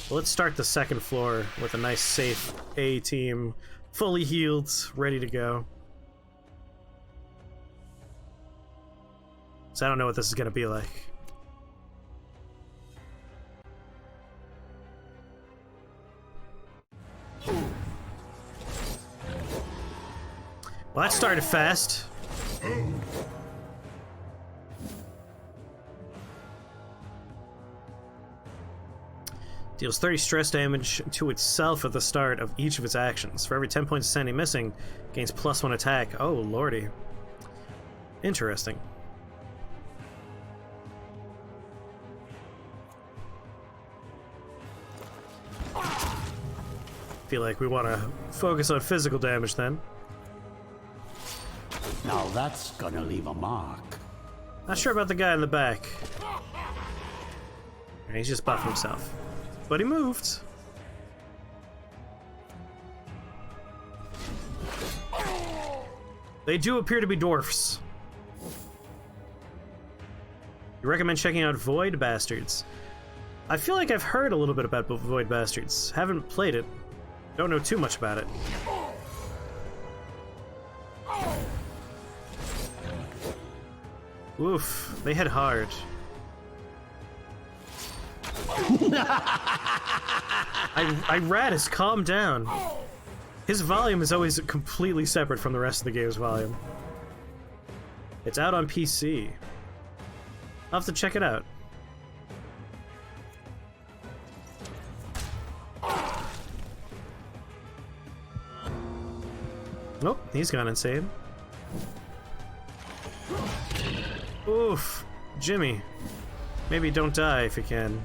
Well, let's start the second floor with a nice, safe A team, fully healed, ready to go. So I don't know what this is gonna be like. Well, that started fast. Deals 30 stress damage to itself at the start of each of its actions. For every 10 points of sanity missing, gains +1 attack. Oh, lordy. Interesting. Feel like we want to focus on physical damage then. Now that's gonna leave a mark. Not sure about the guy in the back. He's just buffing himself. But he moved. They do appear to be dwarfs. You recommend checking out Void Bastards? I feel like I've heard a little bit about Void Bastards. Haven't played it. Don't know too much about it. Oof, they hit hard. Iratus, calm down. His volume is always completely separate from the rest of the game's volume. It's out on PC. I'll have to check it out. Nope, he's gone insane. Oof, Jimmy. Maybe don't die if you can.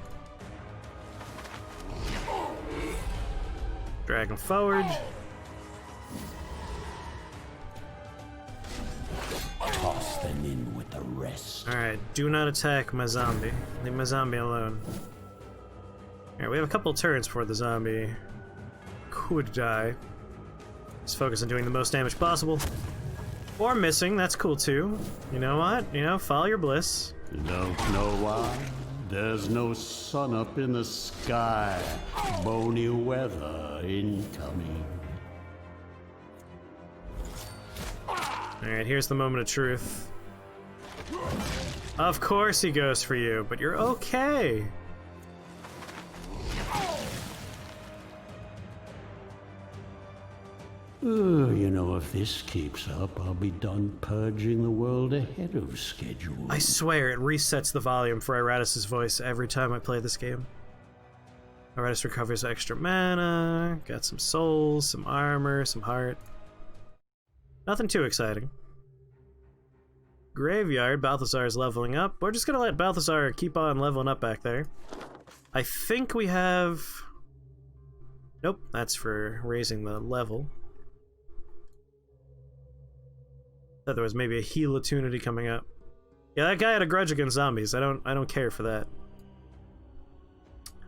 Drag him forward. Toss them in with the rest. Alright, do not attack my zombie. Leave my zombie alone. Alright, we have a couple turns before the zombie could die. Just focus on doing the most damage possible. Or missing, that's cool too. You know what? You know, follow your bliss. You don't know why? There's no sun up in the sky. Bony weather incoming. Alright, here's the moment of truth. Of course he goes for you, but you're okay. You know, if this keeps up, I'll be done purging the world ahead of schedule. I swear it resets the volume for Iratus' voice every time I play this game. Iratus recovers extra mana, got some souls, some armor, some heart. Nothing too exciting. Graveyard, Balthazar's leveling up. We're just gonna let Balthazar keep on leveling up back there. I think we have... Nope, that's for raising the level. Thought there was maybe a heal attunity coming up. Yeah, that guy had a grudge against zombies. I don't care for that.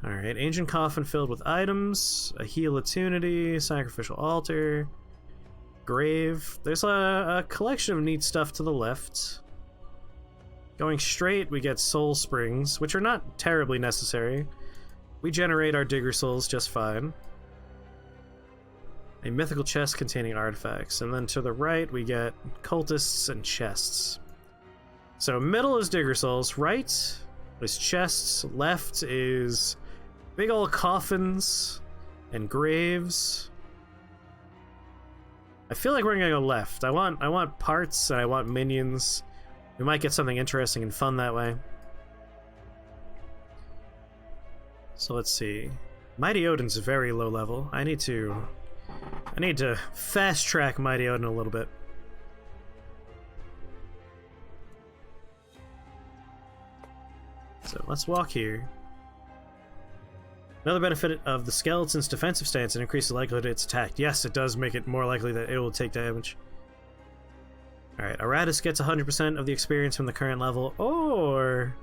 Alright, ancient coffin filled with items, a heal attunity, sacrificial altar, grave. There's a collection of neat stuff to the left. Going straight, we get soul springs, which are not terribly necessary. We generate our digger souls just fine. A mythical chest containing artifacts, and then to the right we get cultists and chests. So middle is digger souls, right is chests, left is big old coffins and graves. I feel like we're gonna go left. I want parts and I want minions. We might get something interesting and fun that way. So let's see. Mighty Odin's very low level. I need to fast track Mighty Odin a little bit. So let's walk here. Another benefit of the skeleton's defensive stance, it increases the likelihood it's attacked. Yes, it does make it more likely that it will take damage. Alright, Iratus gets 100% of the experience from the current level, or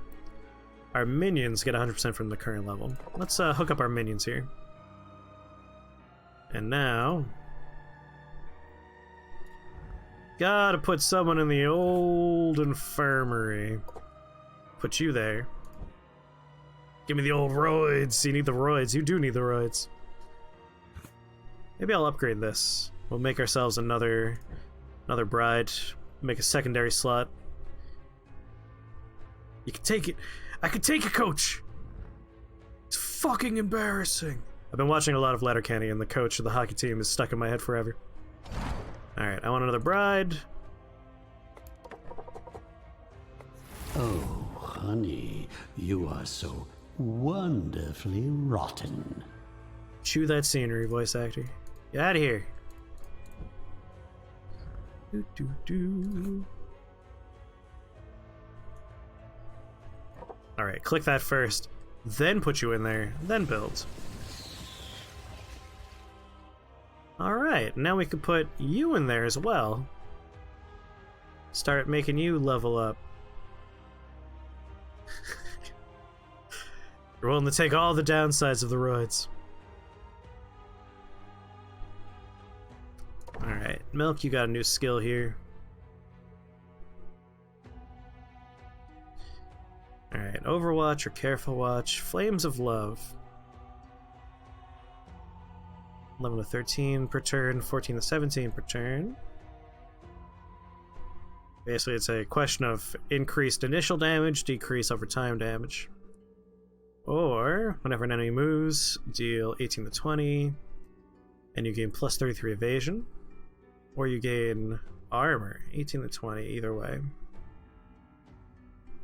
our minions get 100% from the current level. Let's hook up our minions here. And now... gotta put someone in the old infirmary. Put you there. Give me the old roids. You need the roids. You do need the roids. Maybe I'll upgrade this. We'll make ourselves another bride. Make a secondary slot. You can take it. I can take it, coach. It's fucking embarrassing. I've been watching a lot of Letterkenny, and the coach of the hockey team is stuck in my head forever. Alright, I want another bride. Oh, honey, you are so wonderfully rotten. Chew that scenery, voice actor. Get out of here. Alright, click that first, then put you in there, then build. Alright, now we can put you in there as well. Start making you level up. You're willing to take all the downsides of the roids. Alright, Milk, you got a new skill here. Alright, Overwatch or Careful Watch. Flames of Love. 11 to 13 per turn, 14 to 17 per turn. Basically, it's a question of increased initial damage, decrease over time damage. Or, whenever an enemy moves, deal 18 to 20, and you gain plus 33 evasion. Or you gain armor, 18 to 20, either way.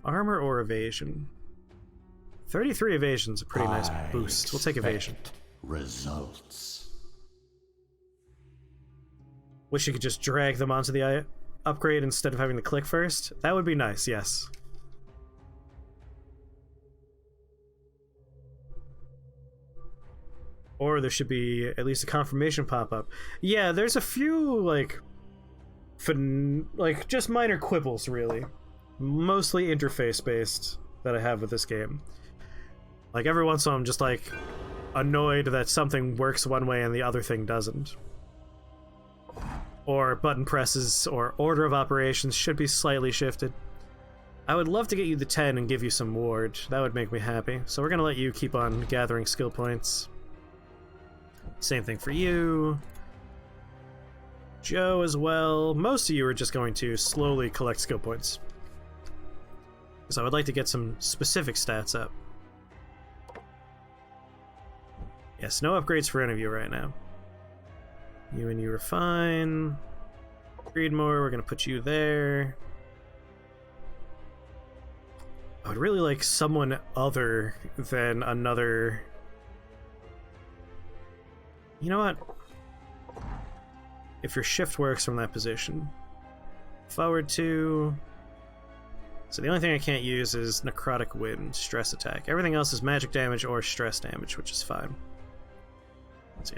Armor or evasion? 33 evasion's a pretty nice boost. We'll take evasion. Results. Wish you could just drag them onto the upgrade instead of having to click first. That would be nice, yes. Or there should be at least a confirmation pop-up. Yeah, there's a few, like just minor quibbles, really. Mostly interface-based that I have with this game. Like, every once in a while I'm just, like, annoyed that something works one way and the other thing doesn't. Or button presses or order of operations should be slightly shifted. I would love to get you the 10 and give you some ward. That would make me happy. So we're gonna let you keep on gathering skill points. Same thing for you. Joe as well. Most of you are just going to slowly collect skill points. So I would like to get some specific stats up. Yes, no upgrades for any of you right now. You and you are fine. Creedmoor, we're gonna put you there. I would really like someone other than another... You know what? If your shift works from that position. Forward 2... So the only thing I can't use is Necrotic Wind, stress attack. Everything else is magic damage or stress damage, which is fine. Let's see.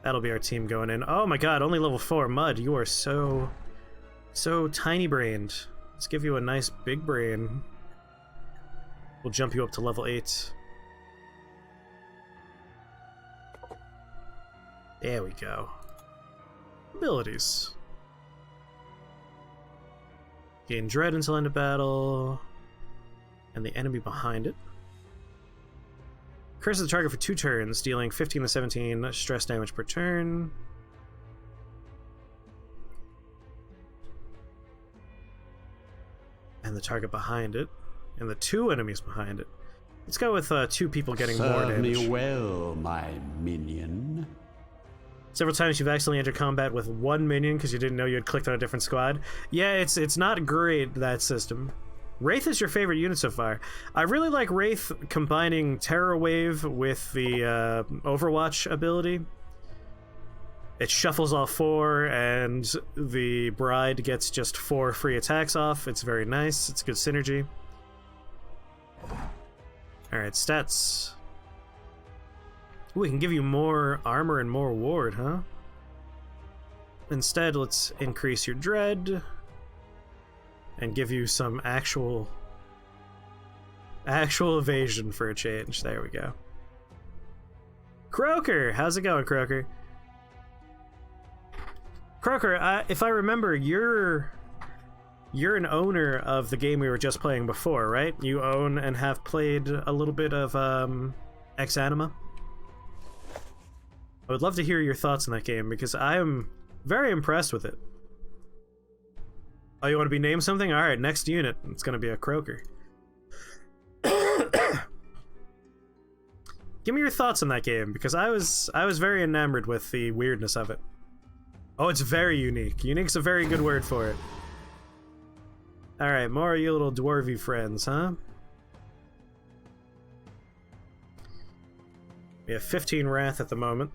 That'll be our team going in. Oh my god, only level 4. Mud, you are so tiny-brained. Let's give you a nice big brain. We'll jump you up to level 8. There we go. Abilities. Gain Dread until end of battle. And the enemy behind it. Curses the target for 2 turns, dealing 15 to 17 stress damage per turn. And the target behind it. And the 2 enemies behind it. Let's go with 2 people getting more damage. Serve me well, my minion. Several times you've accidentally entered combat with 1 minion because you didn't know you had clicked on a different squad. Yeah, it's not great, that system. Wraith is your favorite unit so far. I really like Wraith combining Terror Wave with the Overwatch ability. It shuffles all 4, and the Bride gets just 4 free attacks off. It's very nice. It's good synergy. Alright, stats. Ooh, we can give you more armor and more ward, huh? Instead, let's increase your dread and give you some actual evasion for a change. There we go. Croaker! How's it going, Croaker? Croaker, if I remember, you're an owner of the game we were just playing before, right? You own and have played a little bit of Ex Anima. I would love to hear your thoughts on that game, because I am very impressed with it. Oh, you want to be named something? Alright, next unit. It's going to be a croaker. Give me your thoughts on that game, because I was very enamored with the weirdness of it. Oh, it's very unique. Unique's a very good word for it. Alright, more of you little dwarvy friends, huh? We have 15 Wrath at the moment.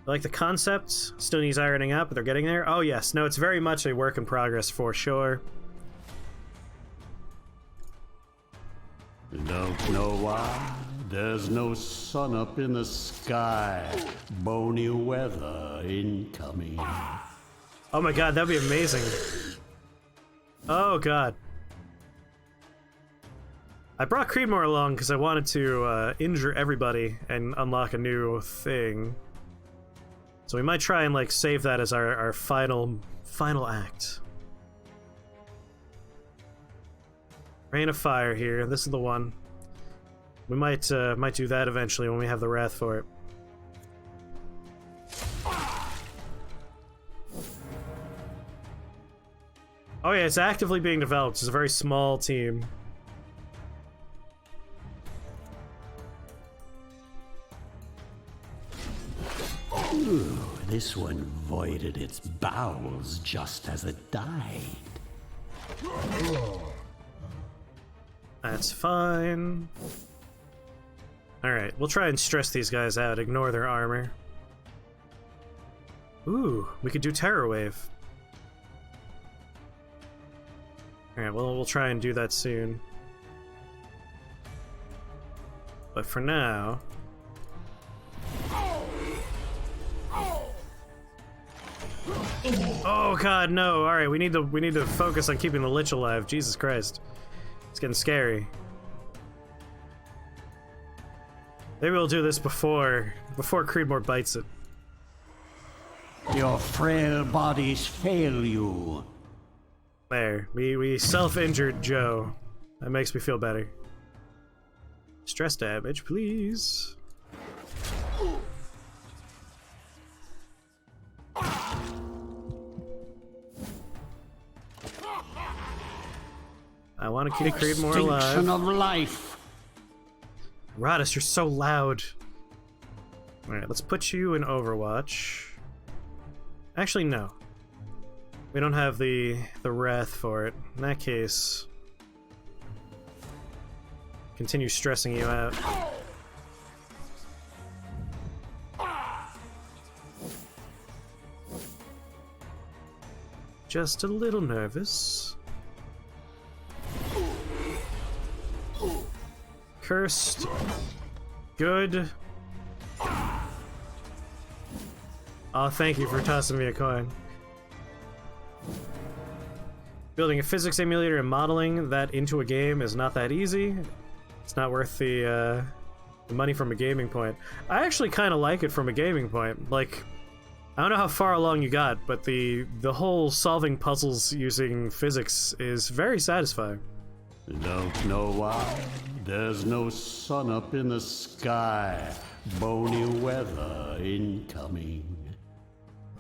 I like the concept. Still needs ironing out, but they're getting there. Oh yes, no, it's very much a work in progress for sure. Don't know why there's no sun up in the sky. Bony weather incoming. Oh my god, that'd be amazing. Oh god. I brought Creedmoor along because I wanted to injure everybody and unlock a new thing. So we might try and like save that as our final act. Rain of Fire here. This is the one. We might do that eventually when we have the Wrath for it. Oh yeah, it's actively being developed. It's a very small team. Ooh, this one voided its bowels just as it died. That's fine. Alright, we'll try and stress these guys out, ignore their armor. Ooh, we could do Terror Wave. Alright, well, we'll try and do that soon. But for now... Oh god, no! Alright, we need to focus on keeping the Lich alive. Jesus Christ. It's getting scary. Maybe we'll do this before Creedmoor bites it. Your frail bodies fail you. There. We self-injured Joe. That makes me feel better. Stress damage, please. I want to keep Creedmoor alive. Extinction of life. Iratus, you're so loud. Alright, let's put you in Overwatch. Actually, no. We don't have the Wrath for it. In that case... continue stressing you out. Just a little nervous. Cursed. Good. Oh, thank you for tossing me a coin. Building a physics emulator and modeling that into a game is not that easy. It's not worth the money from a gaming point. I actually kind of like it from a gaming point. Like, I don't know how far along you got, but the whole solving puzzles using physics is very satisfying. Don't know why there's no sun up in the sky. Bony weather incoming.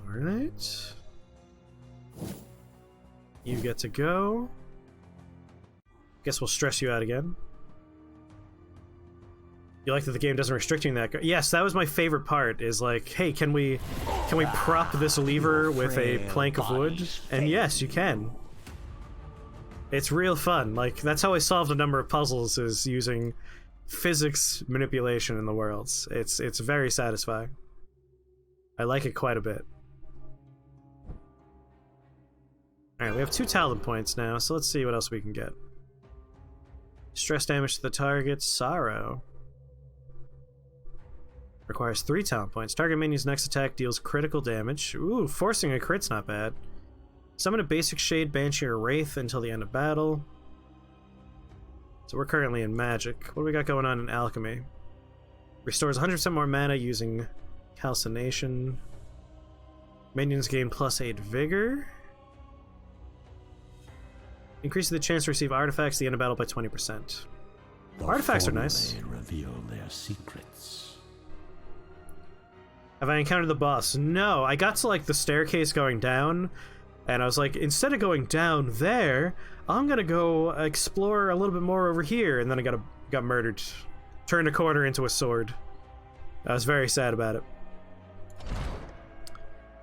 Alright. You get to go. Guess we'll stress you out again. You like that the game doesn't restrict you in that? Yes, that was my favorite part, is like, hey, can we prop this lever with a plank of wood? And yes, you can. It's real fun. Like, that's how I solved a number of puzzles, is using physics manipulation in the worlds. It's very satisfying. I like it quite a bit. Alright, we have 2 talent points now, so let's see what else we can get. Stress damage to the target, Sorrow. Requires 3 talent points. Target minion's next attack deals critical damage. Ooh, forcing a crit's not bad. Summon a basic shade, banshee, or wraith until the end of battle. So we're currently in magic. What do we got going on in alchemy? Restores 100% more mana using calcination. Minions gain +8 vigor. Increasing the chance to receive artifacts at the end of battle by 20%. Artifacts are nice. Reveal their secrets. Have I encountered the boss? No, I got to like the staircase going down, and I was like, instead of going down there, I'm gonna go explore a little bit more over here, and then I got murdered. Turned a corner into a sword. I was very sad about it.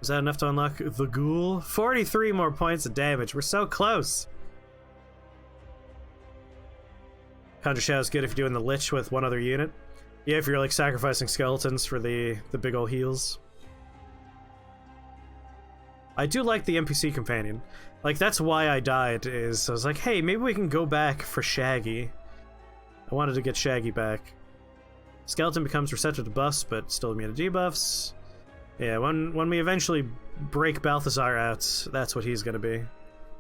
Was that enough to unlock the ghoul? 43 more points of damage. We're so close. Conjure Shadow's good if you're doing the Lich with one other unit. Yeah, if you're like sacrificing skeletons for the big ol' heals. I do like the NPC companion. Like, that's why I died, is I was like, hey, maybe we can go back for Shaggy. I wanted to get Shaggy back. Skeleton becomes receptive to buffs, but still immune to debuffs. Yeah, when we eventually break Balthazar out, that's what he's gonna be.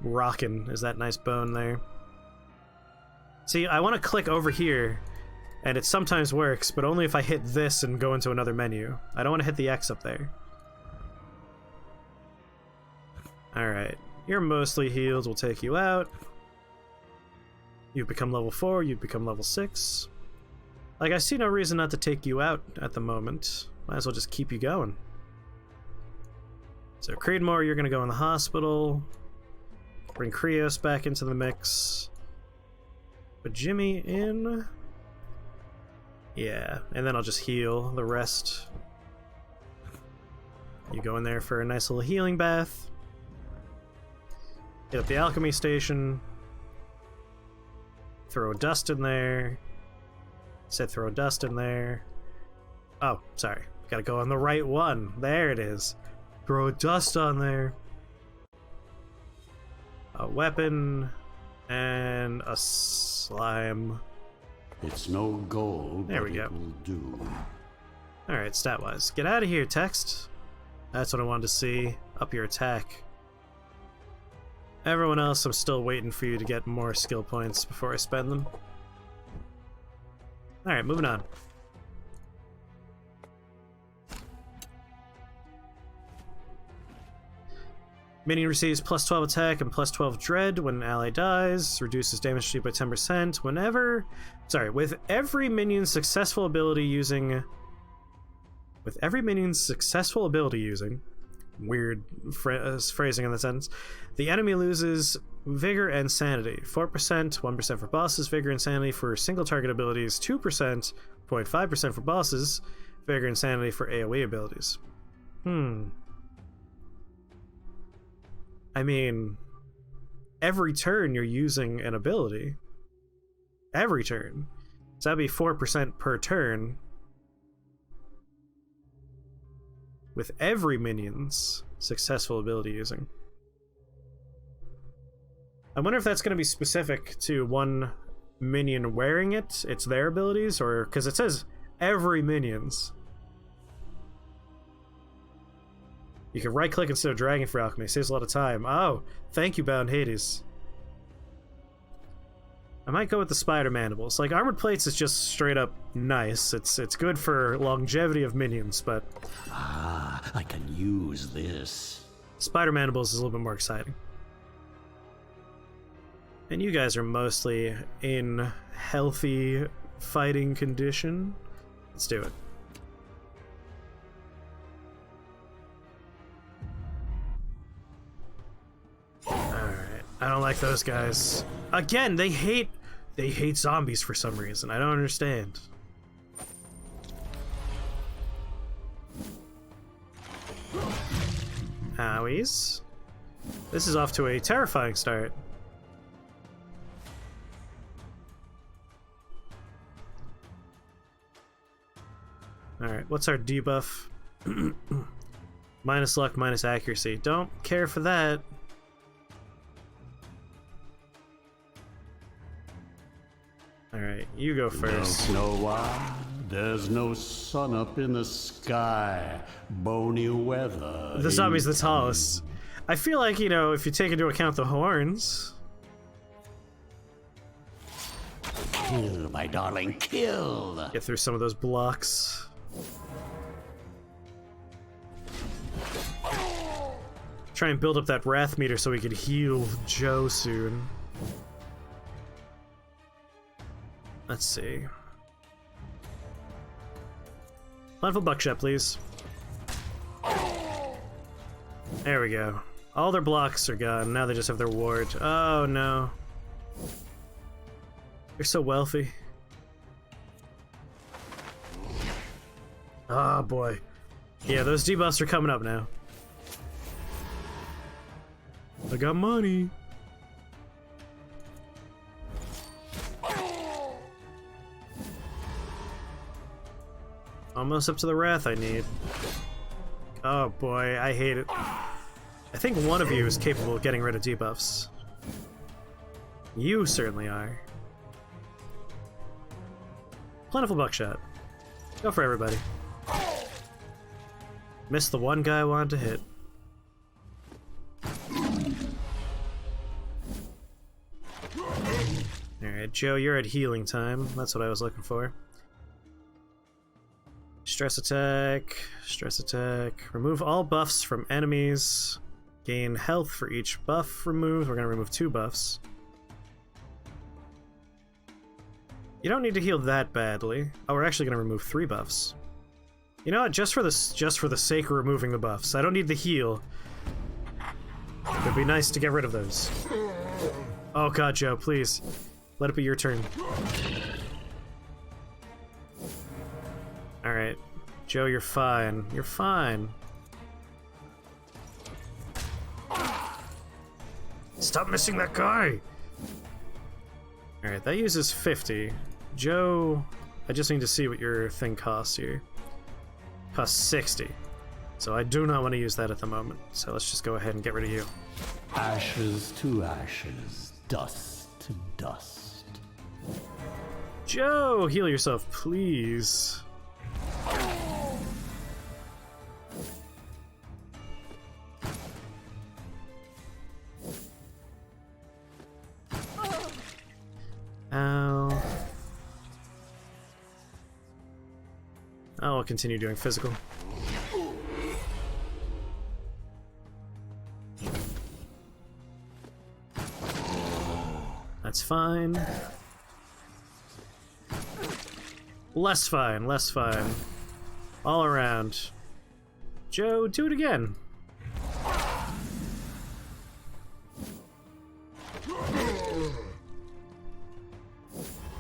Rockin' is that nice bone there. See, I want to click over here, and it sometimes works, but only if I hit this and go into another menu. I don't want to hit the X up there. Alright, you're mostly healed, we'll take you out. You've become level 4, you've become level 6. Like, I see no reason not to take you out at the moment. Might as well just keep you going. So Creedmoor, you're gonna go in the hospital. Bring Krios back into the mix. Put Jimmy in. Yeah, and then I'll just heal the rest. You go in there for a nice little healing bath. Hit up the alchemy station. Throw dust in there. Said throw dust in there. Oh, sorry. Gotta go on the right one. There it is. Throw dust on there. A weapon. And a slime. It's no gold, there but we go. It will do. Alright, stat-wise. Get out of here, text. That's what I wanted to see. Up your attack. Everyone else, I'm still waiting for you to get more skill points before I spend them. Alright, moving on. Minion receives plus 12 attack and plus 12 dread when an ally dies. Reduces damage received by 10% whenever... Sorry, with every minion's successful ability using... With every minion's successful ability using... Weird phrasing in the sentence. The enemy loses Vigor and Sanity. 4%, 1% for bosses, Vigor and Sanity for single target abilities, 2%, 0.5% for bosses, Vigor and Sanity for AoE abilities. I mean, every turn you're using an ability. Every turn. So that'd be 4% per turn. With every minion's successful ability using. I wonder if that's going to be specific to one minion wearing it, it's their abilities, or... because it says every minion's. You can right-click instead of dragging for alchemy. Saves a lot of time. Oh, thank you, Bound Hades. I might go with the spider mandibles. Like, armored plates is just straight up nice. It's good for longevity of minions, but... Ah, I can use this. Spider mandibles is a little bit more exciting. And you guys are mostly in healthy fighting condition. Let's do it. Alright, I don't like those guys. Again, they hate zombies for some reason. I don't understand. Owies. This is off to a terrifying start. Alright, what's our debuff? Minus luck, minus accuracy. Don't care for that. Alright, you go first. Don't know why. There's no sun up in the sky. Bony weather. The zombie's the tallest. I feel like, you know, if you take into account the horns... Kill, my darling, kill! Get through some of those blocks. Try and build up that wrath meter so we can heal Joe soon. Let's see. Plentiful buckshot, please. There we go. All their blocks are gone. Now they just have their ward. Oh no. They're so wealthy. Oh boy. Yeah, those debuffs are coming up now. I got money. Almost up to the wrath I need. Oh boy, I hate it. I think one of you is capable of getting rid of debuffs. You certainly are. Plentiful buckshot. Go for everybody. Missed the one guy I wanted to hit. Alright, Joe, you're at healing time. That's what I was looking for. Stress attack, stress attack. Remove all buffs from enemies. Gain health for each buff removed. We're gonna remove 2 buffs. You don't need to heal that badly. Oh, we're actually gonna remove 3 buffs. You know what? Just for the sake of removing the buffs. I don't need the heal. It'd be nice to get rid of those. Oh god, Joe, please. Let it be your turn. Alright. Joe, you're fine. You're fine. Stop missing that guy! Alright, that uses 50. Joe, I just need to see what your thing costs here. Costs 60. So I do not want to use that at the moment. So let's just go ahead and get rid of you. Ashes to ashes, dust to dust. Joe, heal yourself, please. Ow. I'll continue doing physical. That's fine. Less fine, less fine. All around. Joe, do it again.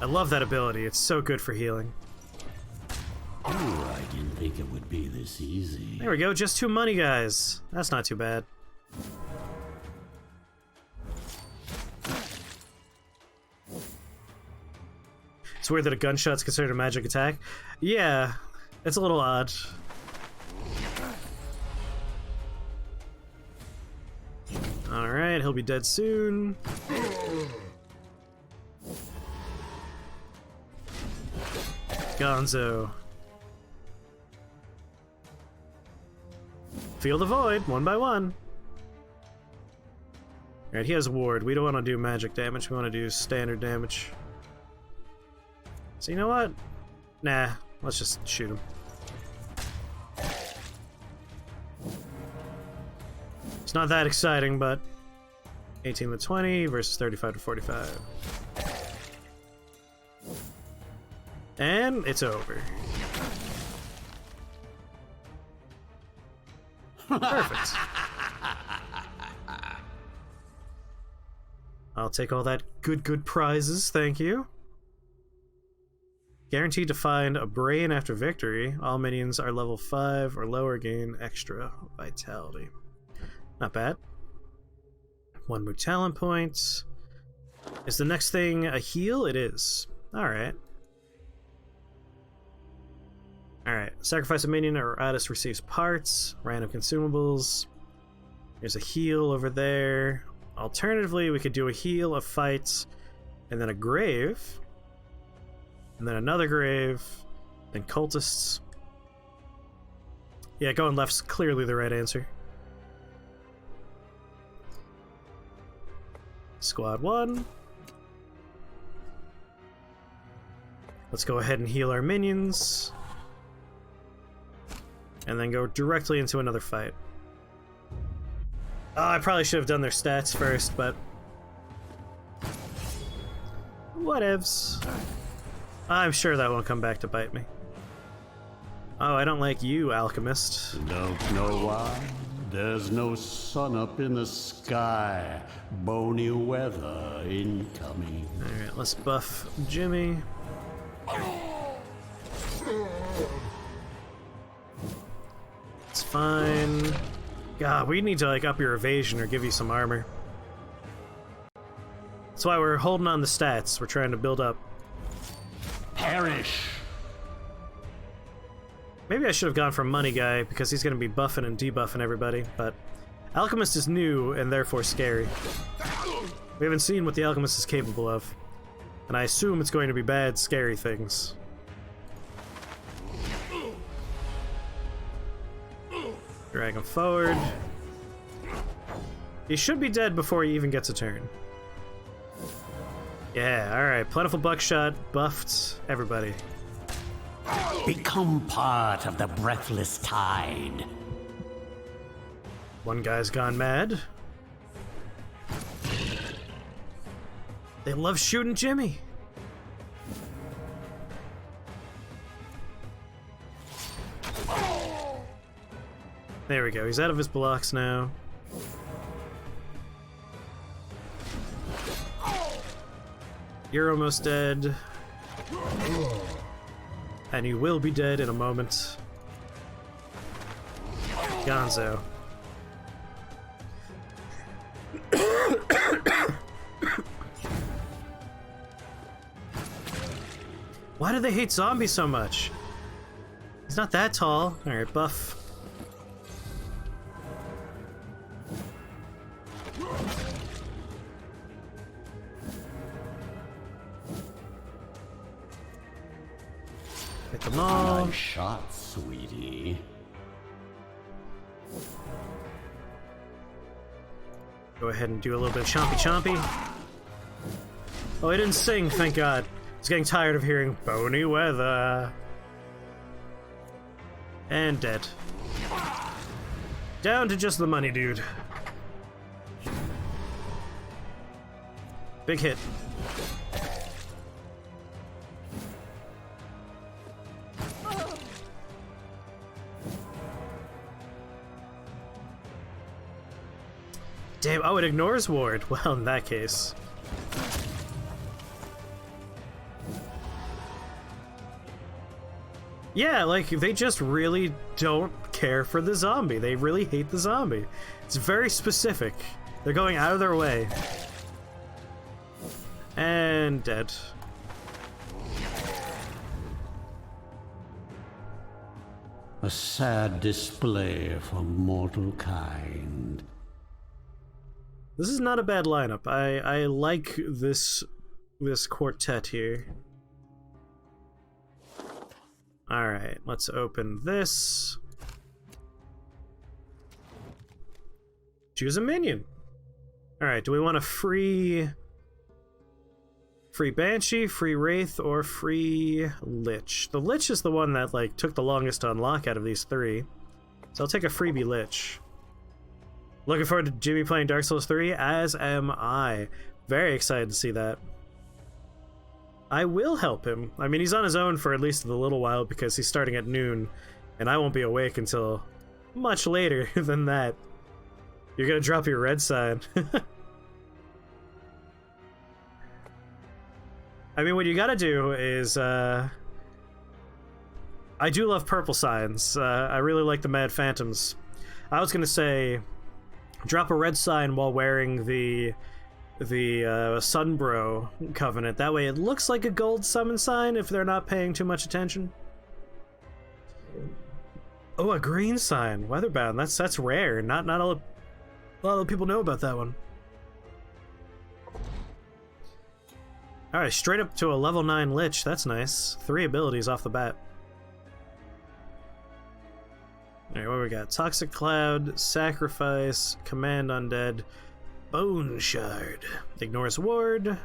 I love that ability. It's so good for healing. Ooh, I didn't think it would be this easy. There we go. Just 2 money guys. That's not too bad. It's weird that a gunshot's considered a magic attack. Yeah, it's a little odd. Alright, he'll be dead soon. Gonzo. Feel the void, 1 by 1. Alright, he has ward. We don't want to do magic damage, we want to do standard damage. So you know what? Nah, let's just shoot him. It's not that exciting, but 18 to 20 versus 35 to 45. And it's over. Perfect. I'll take all that good prizes, thank you. Guaranteed to find a brain after victory. All minions are level 5 or lower, gain extra vitality. Not bad. 1 more talent point. Is the next thing a heal? It is. Alright. Alright. Sacrifice a minion or Iratus receives parts. Random consumables. There's a heal over there. Alternatively, we could do a heal, a fight, and then a grave. And then another grave, then cultists. Yeah, going left's clearly the right answer. Squad 1. Let's go ahead and heal our minions. And then go directly into another fight. Oh, I probably should have done their stats first, but... whatevs. I'm sure that won't come back to bite me. Oh, I don't like you, alchemist. Don't know why. There's no sun up in the sky. Bony weather incoming. Alright, let's buff Jimmy. It's fine. God, we need to like up your evasion or give you some armor. That's why we're holding on the stats. We're trying to build up. Perish! Maybe I should have gone for Money Guy, because he's going to be buffing and debuffing everybody, but Alchemist is new and therefore scary. We haven't seen what the Alchemist is capable of, and I assume it's going to be bad, scary things. Drag him forward. He should be dead before he even gets a turn. Yeah, alright. Plentiful Buckshot buffed everybody. Become part of the breathless tide. One guy's gone mad. They love shooting Jimmy. There we go. He's out of his blocks now. You're almost dead. And you will be dead in a moment. Gonzo. Why do they hate zombies so much? He's not that tall. Alright, buff. Hit them all. Nice shot, sweetie. Go ahead and do a little bit of chompy chompy. Oh, I didn't sing, thank God. I was getting tired of hearing bony weather. And dead. Down to just the money, dude. Big hit. Damn, oh, it ignores ward. Well, in that case. Yeah, like, they just really don't care for the zombie. They really hate the zombie. It's very specific. They're going out of their way. And dead. A sad display for mortal kind. This is not a bad lineup. I like this quartet here. Alright, let's open this. Choose a minion. Alright, do we want a free Banshee, free Wraith, or free Lich? The Lich is the one that like took the longest to unlock out of these three. So I'll take a freebie Lich. Looking forward to Jimmy playing Dark Souls 3, as am I. Very excited to see that. I will help him. I mean, he's on his own for at least a little while because he's starting at noon, and I won't be awake until much later than that. You're gonna drop your red sign. I mean, what you gotta do is, I do love purple signs. I really like the Mad Phantoms. I was gonna say, drop a red sign while wearing the Sunbro Covenant. That way it looks like a gold summon sign if they're not paying too much attention. Oh, a green sign. Weatherbound. That's rare. Not a lot of people know about that one. Alright, straight up to a level 9 Lich. That's nice. 3 abilities off the bat. Alright, what we got? Toxic Cloud, Sacrifice, Command Undead, Bone Shard. Ignores ward.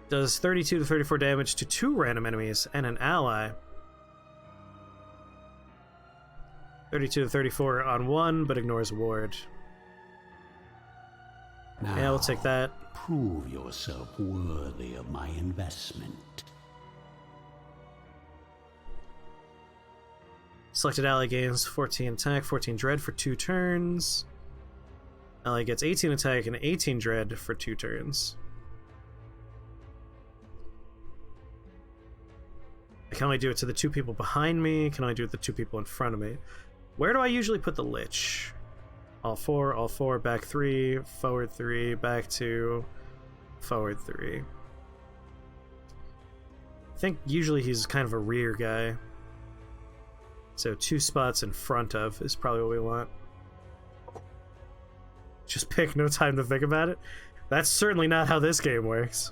Does 32 to 34 damage to 2 random enemies and an ally. 32 to 34 on 1, but ignores ward. Now, Yeah, we'll take that. prove yourself worthy of my investment. Selected ally gains 14 attack, 14 dread for 2 turns. Ally gets 18 attack and 18 dread for 2 turns. I can only do it to the 2 people behind me. I can only do it to the 2 people in front of me. Where do I usually put the Lich? All 4, back 3, forward 3, back 2, forward 3. I think usually he's kind of a rear guy. So 2 spots in front of is probably what we want. Just pick, no time to think about it. That's certainly not how this game works.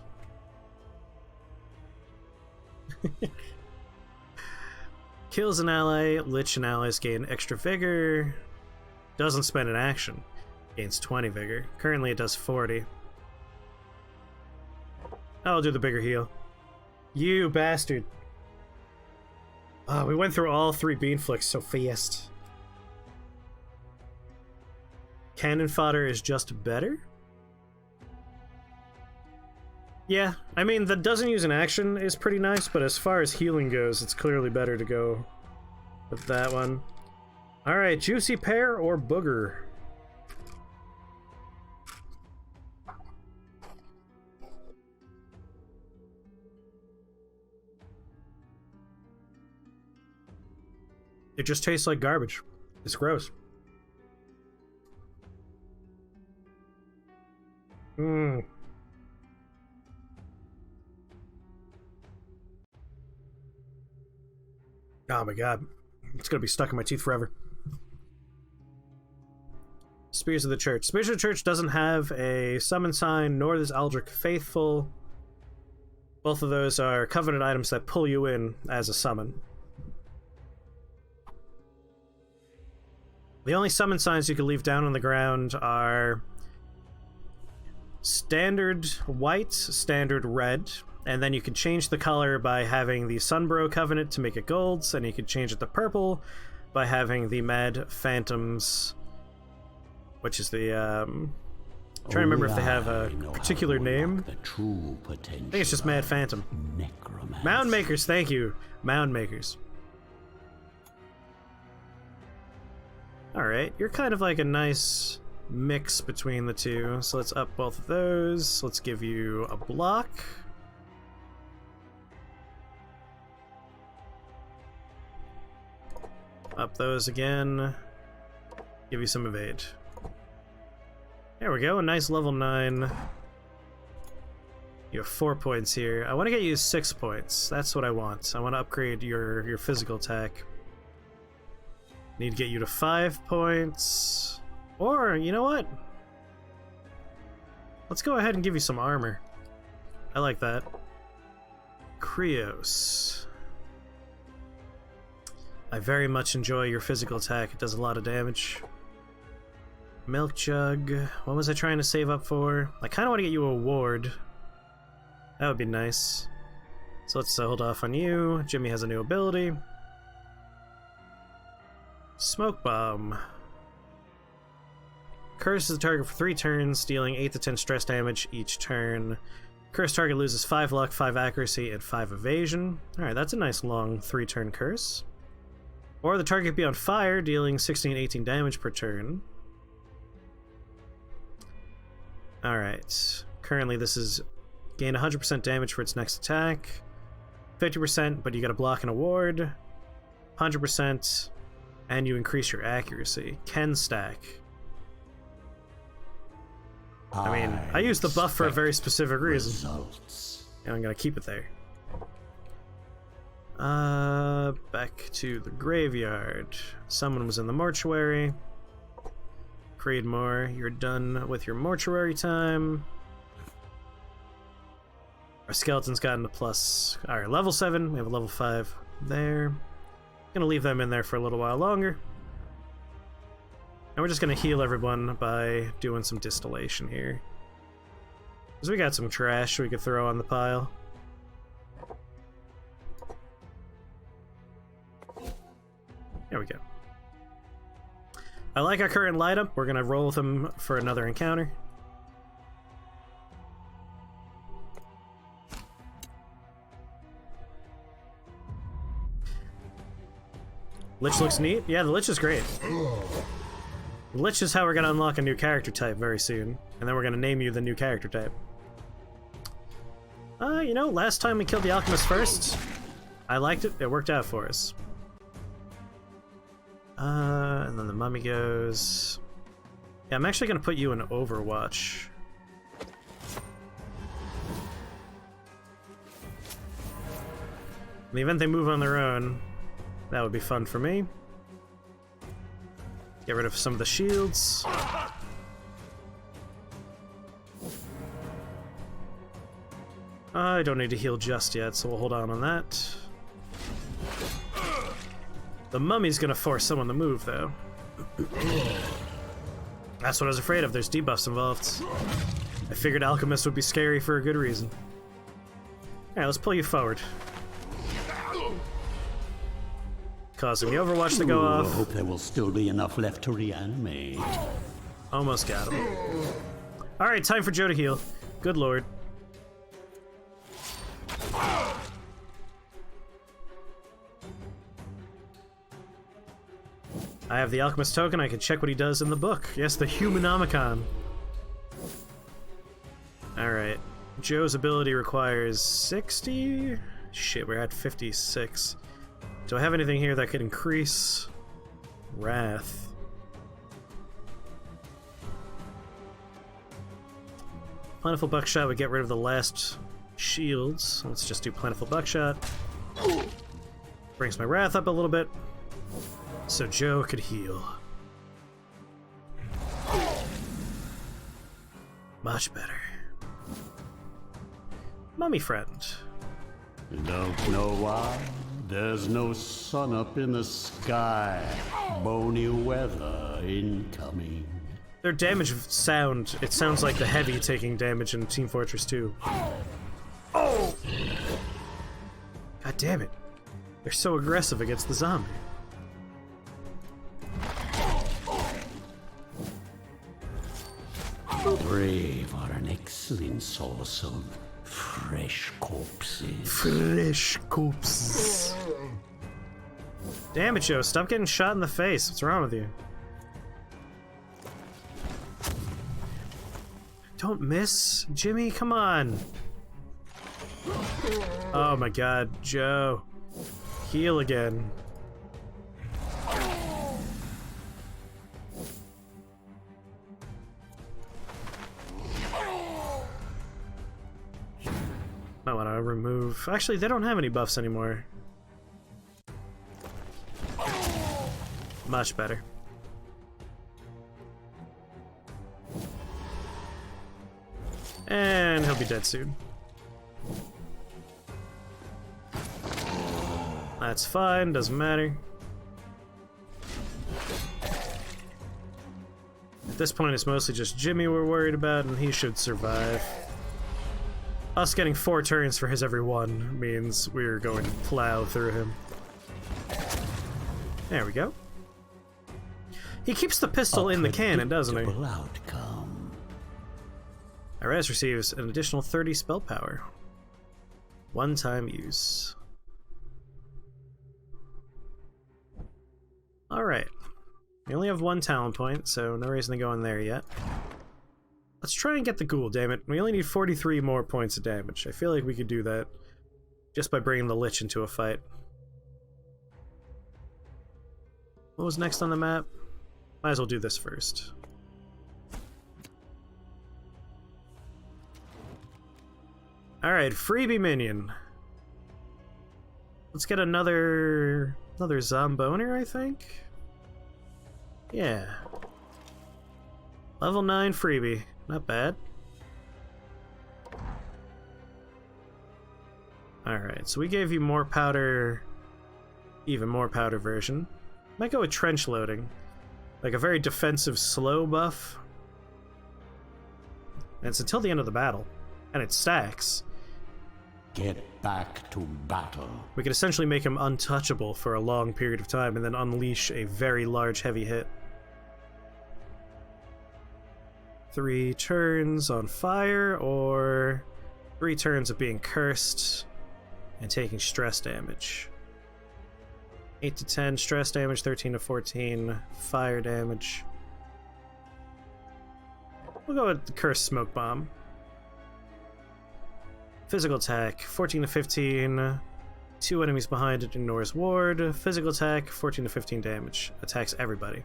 Kills an ally, Lich and allies gain extra vigor. Doesn't spend an action. Gains 20 vigor. Currently it does 40. I'll do the bigger heal. You bastard. Oh, we went through all 3 bean flicks so fast. Cannon fodder is just better? Yeah, I mean, that doesn't use an action is pretty nice, but as far as healing goes, it's clearly better to go with that one. Alright, juicy pear or booger? It just tastes like garbage. It's gross. Mmm. Oh my god. It's gonna be stuck in my teeth forever. Spears of the Church. Spears of the Church doesn't have a summon sign, nor does Aldrich Faithful. Both of those are covenant items that pull you in as a summon. The only summon signs you can leave down on the ground are standard white, standard red, and then you can change the color by having the Sunbro Covenant to make it golds, and you can change it to purple by having the Mad Phantoms, which is the, I'm trying to remember if they have a particular name. I think it's just Mad Phantom. Necromancer. Mound Makers, thank you. Mound Makers. Alright, you're kind of like a nice mix between the two, so let's up both of those. Let's give you a block. Up those again. Give you some evade. There we go, a nice level 9. You have 4 points here. I want to get you 6 points. That's what I want. I want to upgrade your physical attack. Need to get you to 5 points. Or, you know what? Let's go ahead and give you some armor. I like that. Krios. I very much enjoy your physical attack. It does a lot of damage. Milk Jug. What was I trying to save up for? I kind of want to get you a ward. That would be nice. So let's hold off on you. Jimmy has a new ability. Smoke Bomb. Curses the target for 3 turns, dealing 8 to 10 stress damage each turn. Curse target loses 5 luck, 5 accuracy, and 5 evasion. Alright, that's a nice long 3-turn curse. Or the target be on fire, dealing 16 18 damage per turn. Alright. Currently this is gain 100% damage for its next attack. 50%, but you got a block and a ward. 100%, and you increase your accuracy. Can stack. I mean, I use the buff for a very specific reason. Results. And I'm gonna keep it there. Back to the graveyard. Someone was in the mortuary. Creedmoor, you're done with your mortuary time. Our skeleton's gotten a plus. Alright, level 7. We have a level 5 there. Gonna leave them in there for a little while longer. And we're just gonna heal everyone by doing some distillation here. Because we got some trash we could throw on the pile. There we go. I like our current lineup. We're gonna roll with them for another encounter. Lich looks neat. Yeah, the Lich is great. Lich is how we're gonna unlock a new character type very soon. And then we're gonna name you the new character type. You know, last time we killed the Alchemist first, I liked it. It worked out for us. And then the mummy goes... Yeah, I'm actually gonna put you in Overwatch. In the event they move on their own, that would be fun for me. Get rid of some of the shields. I don't need to heal just yet, so we'll hold on that. The mummy's gonna force someone to move, though. That's what I was afraid of. There's debuffs involved. I figured Alchemist would be scary for a good reason. Alright, let's pull you forward. Causing the Overwatch to go off. I hope there will still be enough left to reanimate. Almost got him. Alright, time for Joe to heal. Good lord. I have the Alchemist token, I can check what he does in the book. Yes, the Humanomicon. Alright. Joe's ability requires 60? Shit, we're at 56. Do I have anything here that could increase Wrath? Plentiful Buckshot would get rid of the last shields. Let's just do Plentiful Buckshot. Brings my Wrath up a little bit, so Joe could heal. Much better. Mummy friend. Don't know why. There's no sun up in the sky. Bony weather incoming. Their damage sound, it sounds like the heavy taking damage in Team Fortress 2. Oh! God damn it. They're so aggressive against the zombie. Brave are an excellent source of fresh corpses. Fresh corpses. Damn it, Joe. Stop getting shot in the face. What's wrong with you? Don't miss. Jimmy, come on. Oh my god, Joe. Heal again. I want to remove... Actually, they don't have any buffs anymore. Much better. And he'll be dead soon. That's fine, doesn't matter. At this point, it's mostly just Jimmy we're worried about, and he should survive. Us getting 4 turns for his every one means we're going to plow through him. There we go. He keeps the pistol in the cannon, doesn't he? Outcome. Iratus receives an additional 30 spell power. One-time use. Alright. We only have 1 talent point, so no reason to go in there yet. Let's try and get the ghoul, damn it. We only need 43 more points of damage. I feel like we could do that just by bringing the Lich into a fight. What was next on the map? Might as well do this first. Alright, freebie minion. Let's get another Zomboner, I think? Yeah. Level 9 freebie. Not bad. Alright, so we gave you more powder, even more powder version. Might go with trench loading. Like a very defensive slow buff. And it's until the end of the battle. And it stacks. Get back to battle. We could essentially make him untouchable for a long period of time and then unleash a very large heavy hit. 3 turns on fire, or 3 turns of being cursed and taking stress damage. 8 to 10 stress damage, 13 to 14 fire damage. We'll go with the Cursed Smoke Bomb. Physical attack, 14 to 15. 2 enemies behind it, ignores ward. Physical attack, 14 to 15 damage. Attacks everybody.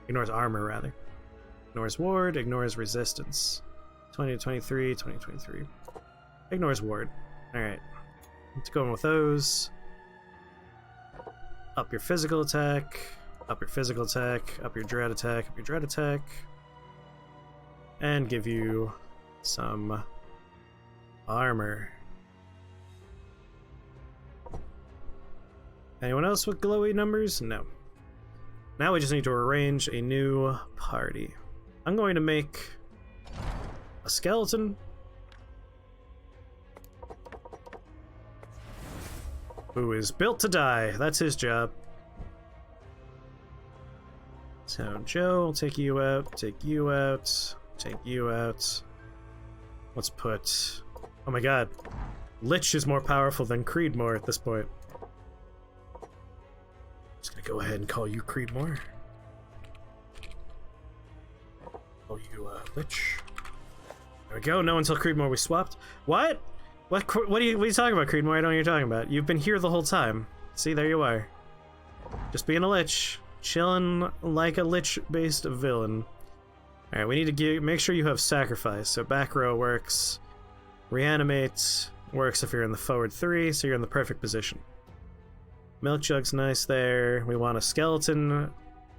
Ignores armor, rather. Ignores ward, ignores resistance. 20 to 23, 20 to 23. Ignores ward. Alright. Let's go in with those. Up your physical attack. Up your physical attack. Up your dread attack. Up your dread attack. And give you some armor. Anyone else with glowy numbers? No. Now we just need to arrange a new party. I'm going to make a skeleton who is built to die. That's his job. So Joe, I'll take you out, take you out, take you out. Let's put... Oh my god. Lich is more powerful than Creedmoor at this point. Just gonna go ahead and call you Creedmoor. Call you Lich. There we go. No, until Creedmoor we swapped. What? What are you talking about, Creedmoor? I don't know what you're talking about. You've been here the whole time. See, there you are. Just being a Lich. Chilling like a Lich-based villain. Alright, we need to make sure you have Sacrifice. So back row works. Reanimate works if you're in the forward 3, so you're in the perfect position. Milk Jug's nice there. We want a skeleton,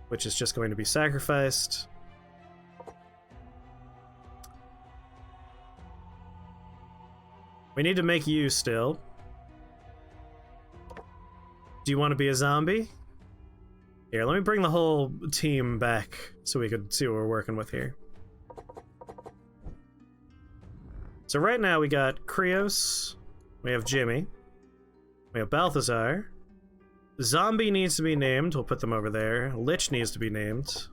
which is just going to be sacrificed. We need to make you still. Do you want to be a zombie? Here, let me bring the whole team back so we could see what we're working with here. So right now we got Krios, we have Jimmy, we have Balthazar. Zombie needs to be named, we'll put them over there. Lich needs to be named.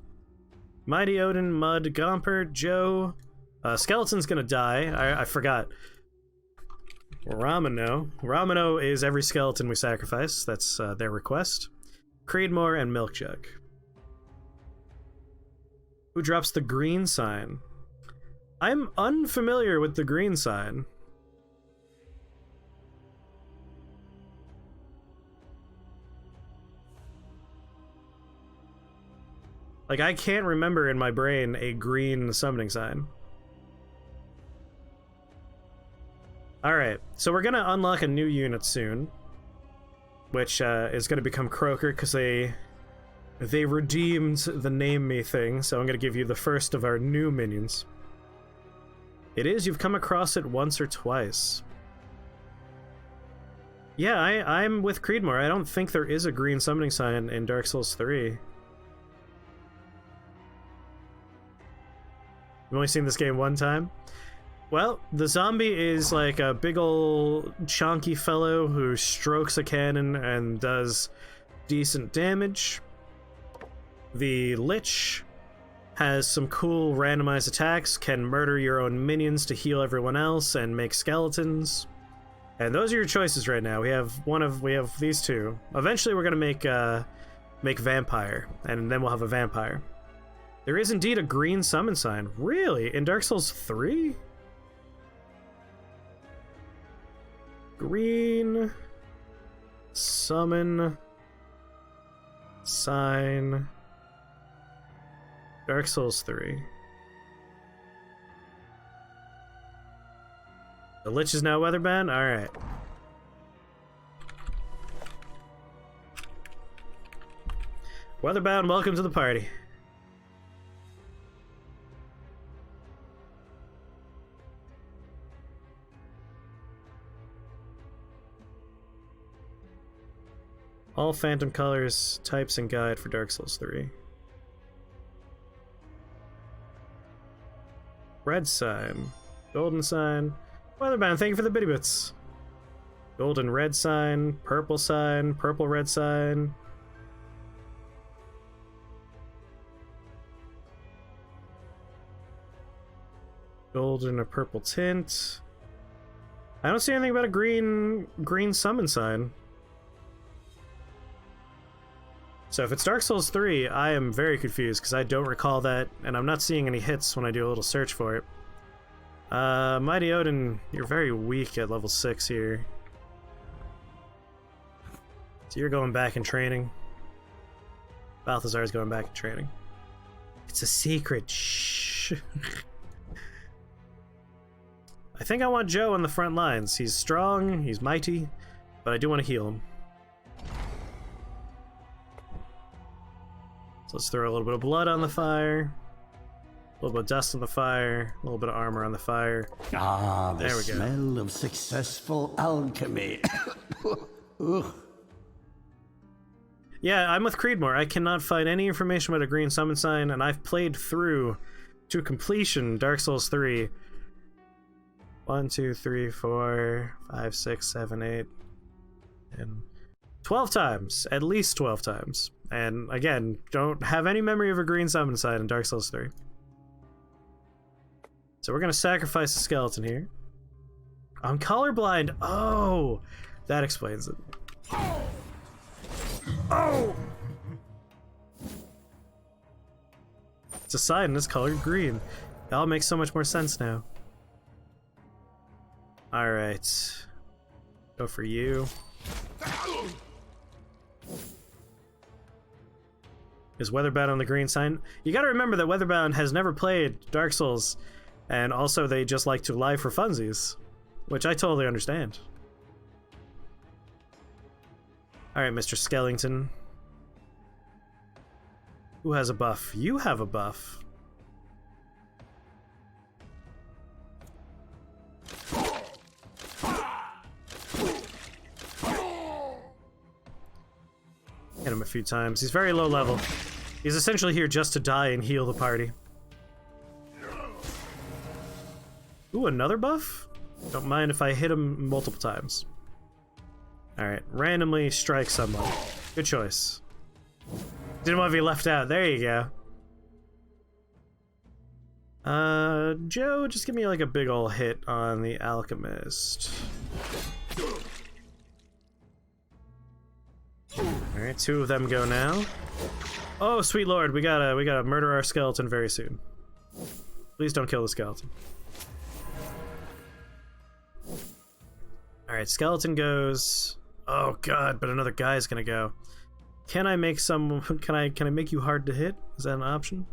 Mighty Odin, Mud, Gomper, Joe. Skeleton's gonna die, I forgot. Ramino. Ramino is every skeleton we sacrifice, that's their request. Creedmoor and Milkjug. Who drops the green sign? I'm unfamiliar with the green sign. Like, I can't remember in my brain a green summoning sign. Alright, so we're gonna unlock a new unit soon. Which is going to become Croaker, because they redeemed the name me thing, so I'm going to give you the first of our new minions. It is, you've come across it once or twice. Yeah, I'm with Creedmoor. I don't think there is a green summoning sign in Dark Souls 3. I've only seen this game one time. Well, the zombie is like a big ol' chonky fellow who strokes a cannon and does decent damage. The Lich has some cool randomized attacks, can murder your own minions to heal everyone else and make skeletons. And those are your choices right now. We have these two. Eventually we're gonna make Vampire, and then we'll have a Vampire. There is indeed a green summon sign. Really? In Dark Souls 3? Green summon sign Dark Souls 3. The Lich is now weatherbound? Alright. Weatherbound, welcome to the party. All phantom colors, types, and guide for Dark Souls 3. Red sign. Golden sign. Weatherbound, thank you for the bitty bits. Golden red sign. Purple red sign. Golden or purple tint. I don't see anything about a green summon sign. So if it's Dark Souls 3, I am very confused because I don't recall that, and I'm not seeing any hits when I do a little search for it. Mighty Odin, you're very weak at level 6 here. So you're going back in training. Balthazar's going back in training. It's a secret. Shh. I think I want Joe on the front lines. He's strong, he's mighty, but I do want to heal him. So let's throw a little bit of blood on the fire, a little bit of dust on the fire, a little bit of armor on the fire. Ah, the there we go. smell of successful alchemy. Ugh. Yeah, I'm with Creedmoor. I cannot find any information about a green summon sign, and I've played through to completion Dark Souls 3. 1, 2, 3, 4, 5, 6, 7, 8, and 12 times. At least 12 times. And again, don't have any memory of a green summon sign in Dark Souls 3. So we're gonna sacrifice a skeleton here. I'm colorblind. Oh, that explains it. Oh! It's a sign and it's colored green. It all makes so much more sense now. Alright. Go for you. Is Weatherbound on the green sign? You gotta remember that Weatherbound has never played Dark Souls, and also they just like to lie for funsies, which I totally understand. Alright, Mr. Skellington. Who has a buff? You have a buff. Hit him a few times. He's very low level. He's essentially here just to die and heal the party. Ooh, another buff? Don't mind if I hit him multiple times. Alright, randomly strike someone. Good choice. Didn't want to be left out. There you go. Joe, just give me like a big ol' hit on the Alchemist. Alright, 2 of them go now. Oh, sweet lord, we gotta murder our skeleton very soon. Please don't kill the skeleton. Alright, skeleton goes. Oh god, but another guy's gonna go. Can I make some can I make you hard to hit? Is that an option?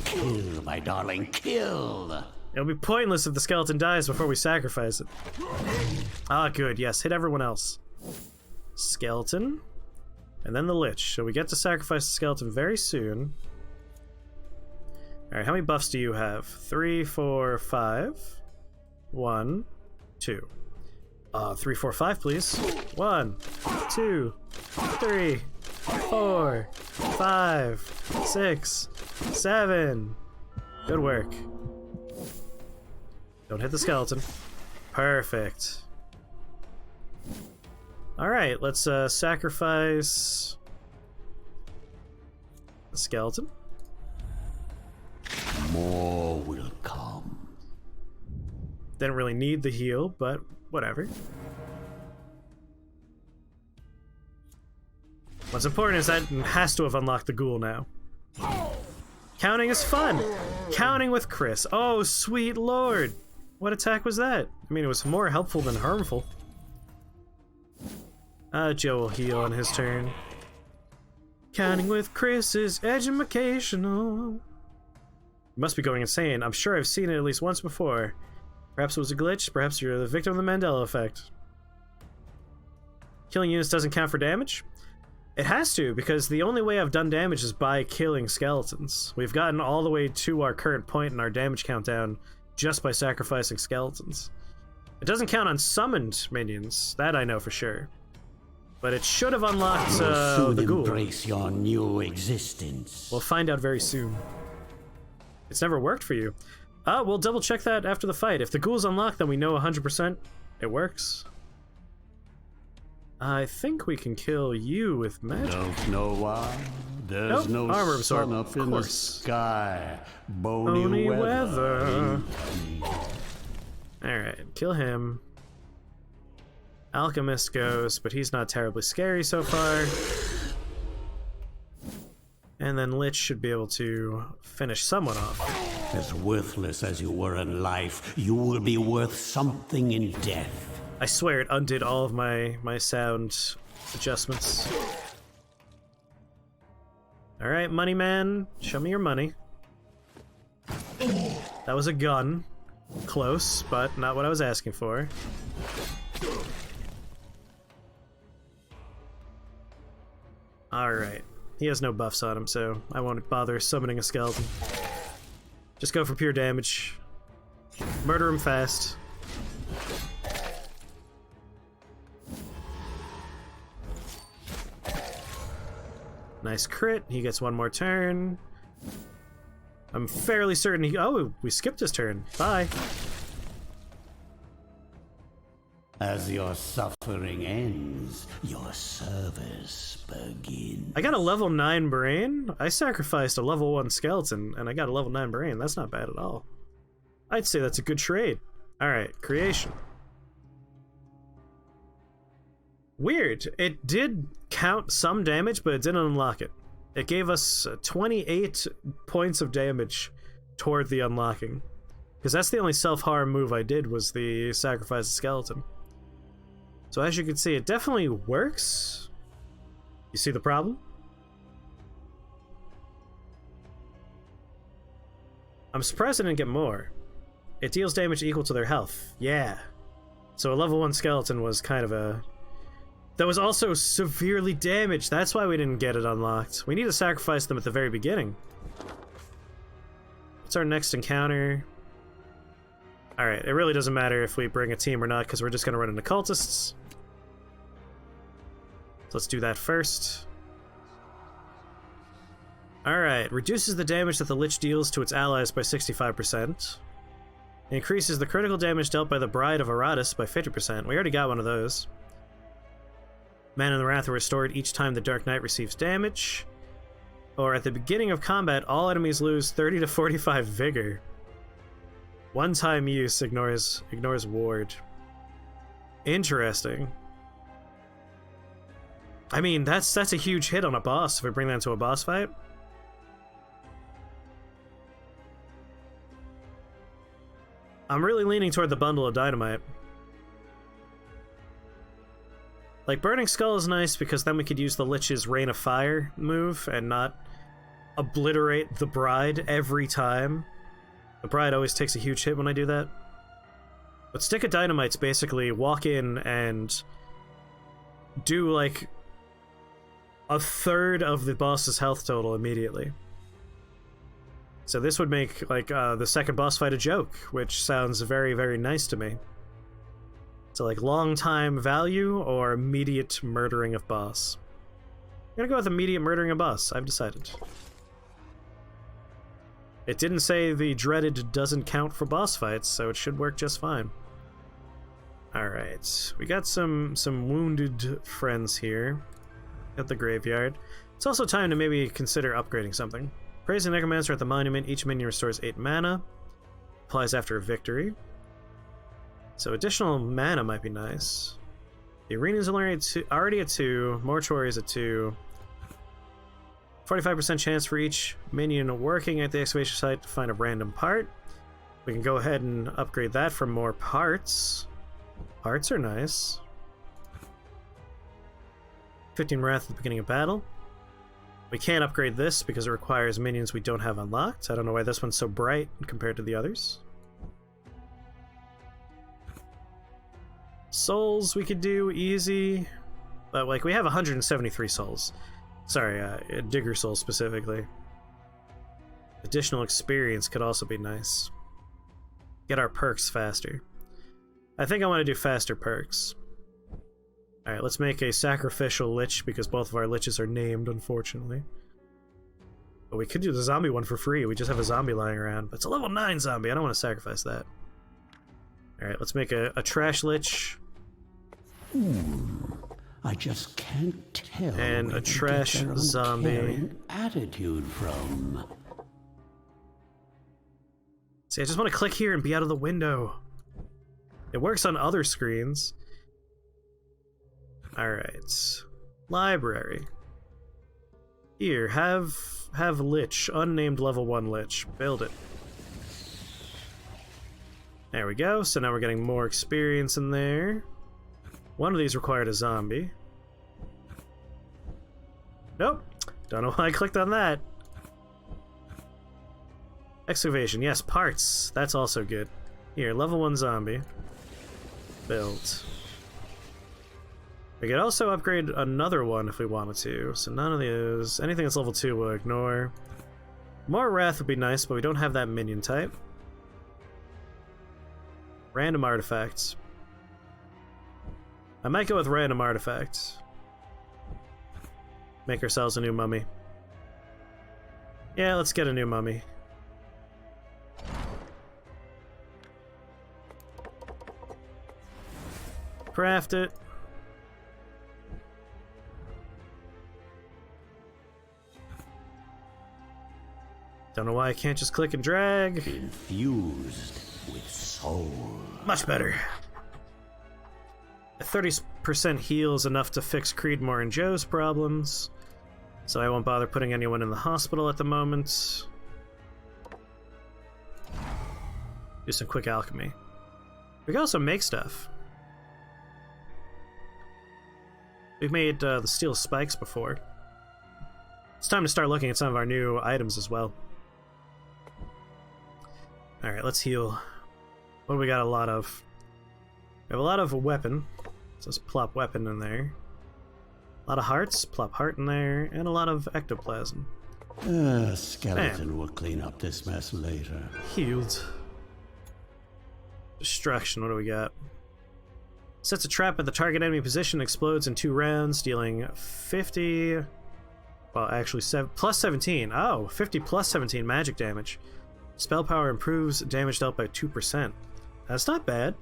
Kill, my darling, kill! It'll be pointless if the skeleton dies before we sacrifice it. Ah, good, yes, hit everyone else. Skeleton. And then the Lich. So we get to sacrifice the skeleton very soon. Alright, how many buffs do you have? 3, 4, 5. 1, 2. 3, 4, 5, please. 1, 2, 3, 4, 5, 6, 7. Good work. Don't hit the skeleton. Perfect. Alright, let's sacrifice the skeleton. More will come. Didn't really need the heal, but whatever. What's important is that it has to have unlocked the ghoul now. Counting is fun! Counting with Chris. Oh, sweet lord! What attack was that? I mean, it was more helpful than harmful. Joe will heal on his turn. Counting with Chris is educational. You must be going insane. I'm sure I've seen it at least once before. Perhaps it was a glitch. Perhaps you're the victim of the Mandela effect. Killing units doesn't count for damage? It has to, because the only way I've done damage is by killing skeletons. We've gotten all the way to our current point in our damage countdown just by sacrificing skeletons. It doesn't count on summoned minions. That I know for sure. But it should have unlocked the ghoul. Embrace your new existence. We'll find out very soon. It's never worked for you. We'll double check that after the fight. If the ghoul's unlocked, then we know 100% it works. I think we can kill you with magic. Don't know why. There's no armor sun absorb, up in the sky. Bony, Bony weather. Alright, kill him. Alchemist goes, but he's not terribly scary so far. And then Lich should be able to finish someone off. As worthless as you were in life, you will be worth something in death. I swear it undid all of my sound adjustments. Alright, money man, show me your money. That was a gun. Close, but not what I was asking for. Alright. He has no buffs on him, so I won't bother summoning a skeleton. Just go for pure damage. Murder him fast. Nice crit. He gets one more turn. I'm fairly certain he... Oh, we skipped his turn. Bye. As your suffering ends, your service begins. I got a level 9 brain. I sacrificed a level 1 skeleton, and I got a level 9 brain. That's not bad at all. I'd say that's a good trade. Alright, creation. Weird. It did count some damage, but it didn't unlock it. It gave us 28 points of damage toward the unlocking. Because that's the only self-harm move I did, was the sacrifice of skeleton. So as you can see, it definitely works. You see the problem? I'm surprised I didn't get more. It deals damage equal to their health. Yeah. So a level 1 skeleton was kind of a... That was also severely damaged. That's why we didn't get it unlocked. We need to sacrifice them at the very beginning. What's our next encounter? Alright, it really doesn't matter if we bring a team or not, because we're just going to run into cultists. So let's do that first. Alright, reduces the damage that the Lich deals to its allies by 65%. Increases the critical damage dealt by the Bride of Iratus by 50%. We already got one of those. Mana and Wrath are restored each time the Dark Knight receives damage. Or at the beginning of combat, all enemies lose 30 to 45 vigor. One-time use ignores ward. Interesting. I mean, that's a huge hit on a boss if we bring that into a boss fight. I'm really leaning toward the bundle of dynamite. Like, Burning Skull is nice because then we could use the Lich's Rain of Fire move and not obliterate the Bride every time. The Bride always takes a huge hit when I do that. But Stick of Dynamite's basically walk in and do, like, a third of the boss's health total immediately. So this would make, like, the second boss fight a joke, which sounds very, very nice to me. So, like, long time value or immediate murdering of boss? I'm gonna go with immediate murdering of boss, I've decided. It didn't say the dreaded doesn't count for boss fights, so it should work just fine. Alright, we got some wounded friends here at the graveyard. It's also time to maybe consider upgrading something. Praise the Necromancer at the monument. Each minion restores 8 mana. Applies after a victory. So additional mana might be nice. The arena's already at 2. Mortuary is at 2. 45% chance for each minion working at the excavation site to find a random part. We can go ahead and upgrade that for more parts. Parts are nice. 15 Wrath at the beginning of battle. We can't upgrade this because it requires minions we don't have unlocked. I don't know why this one's so bright compared to the others. Souls we could do easy, but like we have 173 souls. Sorry, Digger souls specifically. Additional experience could also be nice. Get our perks faster. I think I want to do faster perks. Alright, let's make a sacrificial lich because both of our liches are named, unfortunately. But we could do the zombie one for free. We just have a zombie lying around. But it's a level 9 zombie. I don't want to sacrifice that. Alright, let's make a trash lich. I just can't tell. And a trash zombie. Attitude from. See, I just want to click here and be out of the window. It works on other screens. Alright. Library. Here, have Lich. Unnamed level 1 Lich. Build it. There we go. So now we're getting more experience in there. One of these required a zombie. Nope. Don't know why I clicked on that. Excavation. Yes, parts. That's also good. Here, level 1 zombie. Built. We could also upgrade another one if we wanted to. So none of these. Anything that's level 2 we'll ignore. More Wrath would be nice, but we don't have that minion type. Random artifacts. I might go with random artifacts. Make ourselves a new mummy. Yeah, let's get a new mummy. Craft it. Don't know why I can't just click and drag. Infused with soul. Much better. A 30% heal is enough to fix Creedmoor and Joe's problems, so I won't bother putting anyone in the hospital at the moment. Do some quick alchemy. We can also make stuff. We've made the steel spikes before. It's time to start looking at some of our new items as well. Alright, let's heal. What do we got a lot of? We have a lot of weapon. So let's plop weapon in there. A lot of hearts, plop heart in there, and a lot of ectoplasm. Skeleton will clean up this mess later. Healed. Destruction, what do we got? Sets a trap at the target enemy position, explodes in 2 rounds, dealing 50... Well, actually, plus 17. Oh, 50 plus 17 magic damage. Spell power improves damage dealt by 2%. That's not bad.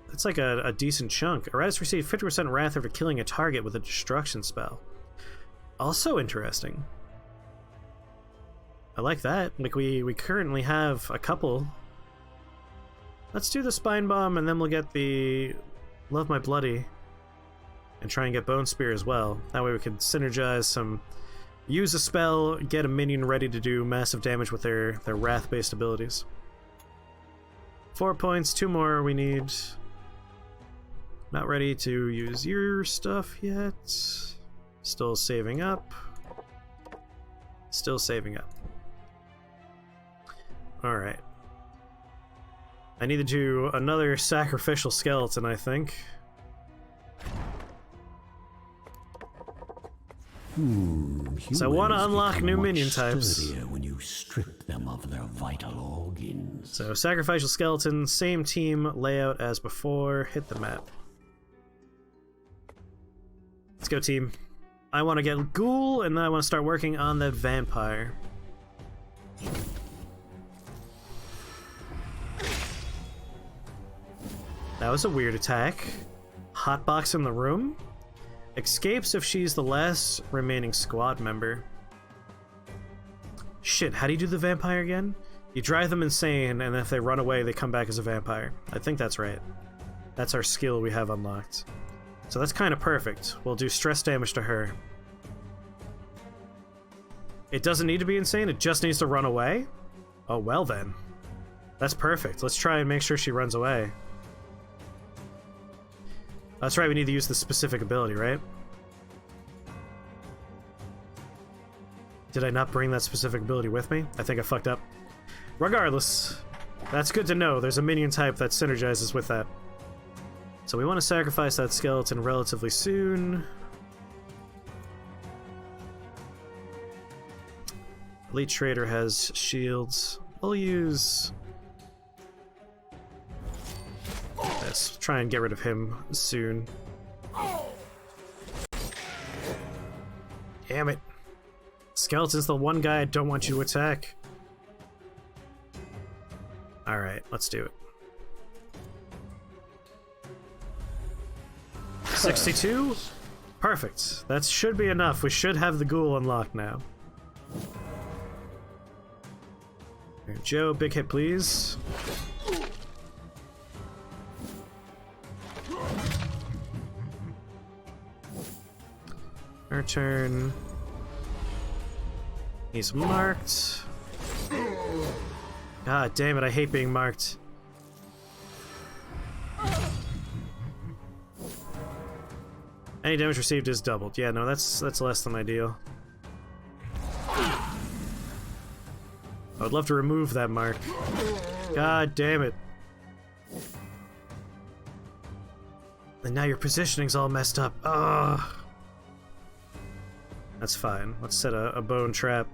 That's like a decent chunk. Iratus received 50% wrath after killing a target with a destruction spell. Also interesting. I like that. Like, we currently have a couple. Let's do the Spine Bomb, and then we'll get the Love My Bloody. And try and get Bone Spear as well. That way we can synergize some... Use a spell, get a minion ready to do massive damage with their wrath-based abilities. 4 points, 2 more we need. Not ready to use your stuff yet. Still saving up. Still saving up. Alright. I need to do another sacrificial skeleton, I think. So I want to unlock new minion types. When you strip them of their vital organs. So sacrificial skeleton, same team layout as before. Hit the map. Let's go, team. I want to get Ghoul, and then I want to start working on the vampire. That was a weird attack. Hotbox in the room? Escapes if she's the last remaining squad member. Shit, how do you do the vampire again? You drive them insane, and if they run away, they come back as a vampire. I think that's right. That's our skill we have unlocked. So that's kind of perfect. We'll do stress damage to her. It doesn't need to be insane, it just needs to run away? Oh, well then. That's perfect. Let's try and make sure she runs away. That's right, we need to use the specific ability, right? Did I not bring that specific ability with me? I think I fucked up. Regardless, that's good to know. There's a minion type that synergizes with that. So we want to sacrifice that skeleton relatively soon. Elite Trader has shields. We'll use... Let's try and get rid of him soon. Damn it. Skeleton's the one guy I don't want you to attack. Alright, let's do it. 62? Perfect. That should be enough. We should have the Ghoul unlocked now. Here, Joe, big hit please. Our turn. He's marked. God damn it, I hate being marked. Any damage received is doubled. Yeah, no, that's less than ideal. I would love to remove that mark. God damn it. And now your positioning's all messed up. Ugh. That's fine. Let's set a bone trap.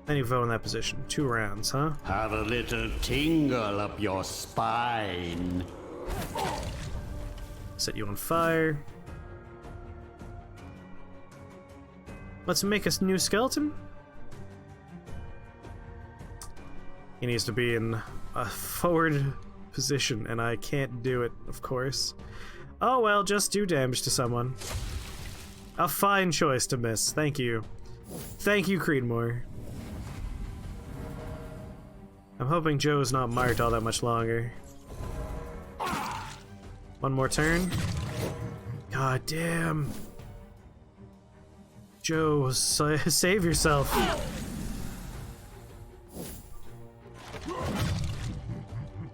Then you vote in that position. 2 rounds, huh? Have a little tingle up your spine. Set you on fire. Let's make a new skeleton. He needs to be in a forward position, and I can't do it, of course. Oh well, just do damage to someone. A fine choice to miss. Thank you. Thank you, Creedmoor. I'm hoping Joe's not marked all that much longer. One more turn. God damn. Joe, save yourself.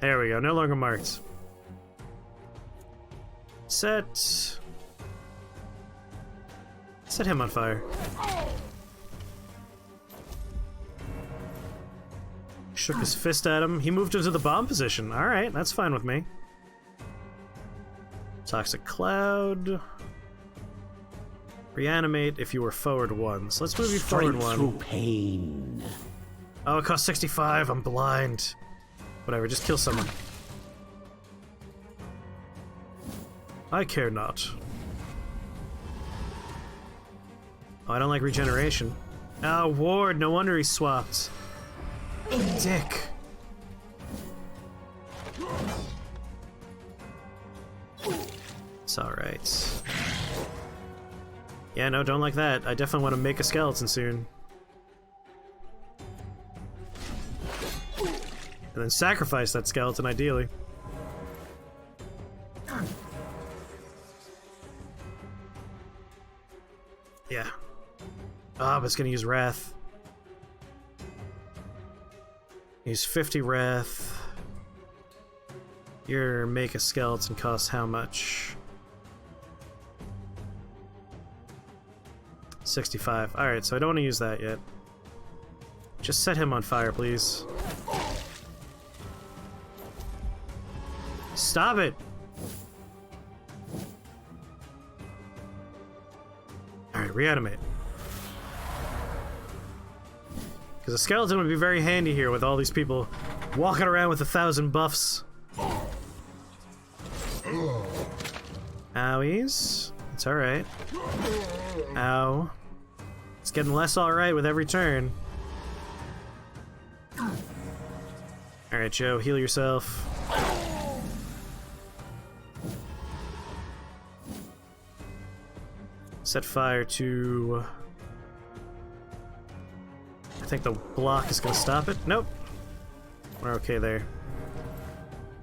There we go, no longer marked. Set him on fire. Shook his fist at him. He moved into the bomb position. Alright, that's fine with me. Toxic Cloud. Reanimate if you were forward 1. So let's move you forward 1. Through pain. Oh, it costs 65. I'm blind. Whatever, just kill someone. I care not. Oh, I don't like regeneration. Oh, Ward, no wonder he swapped. Dick. It's alright. Yeah, no, don't like that. I definitely want to make a skeleton soon. And then sacrifice that skeleton, ideally. Yeah. Ah, but it's gonna use Wrath. Use 50 Wrath. Your make a skeleton costs how much? 65. Alright, so I don't want to use that yet. Just set him on fire, please. Stop it! Alright, reanimate. Because a skeleton would be very handy here with all these people walking around with 1,000 buffs. Owies. It's alright. Ow. It's getting less alright with every turn. Alright, Joe, heal yourself. Set fire to... I think the block is gonna stop it. Nope. We're okay there.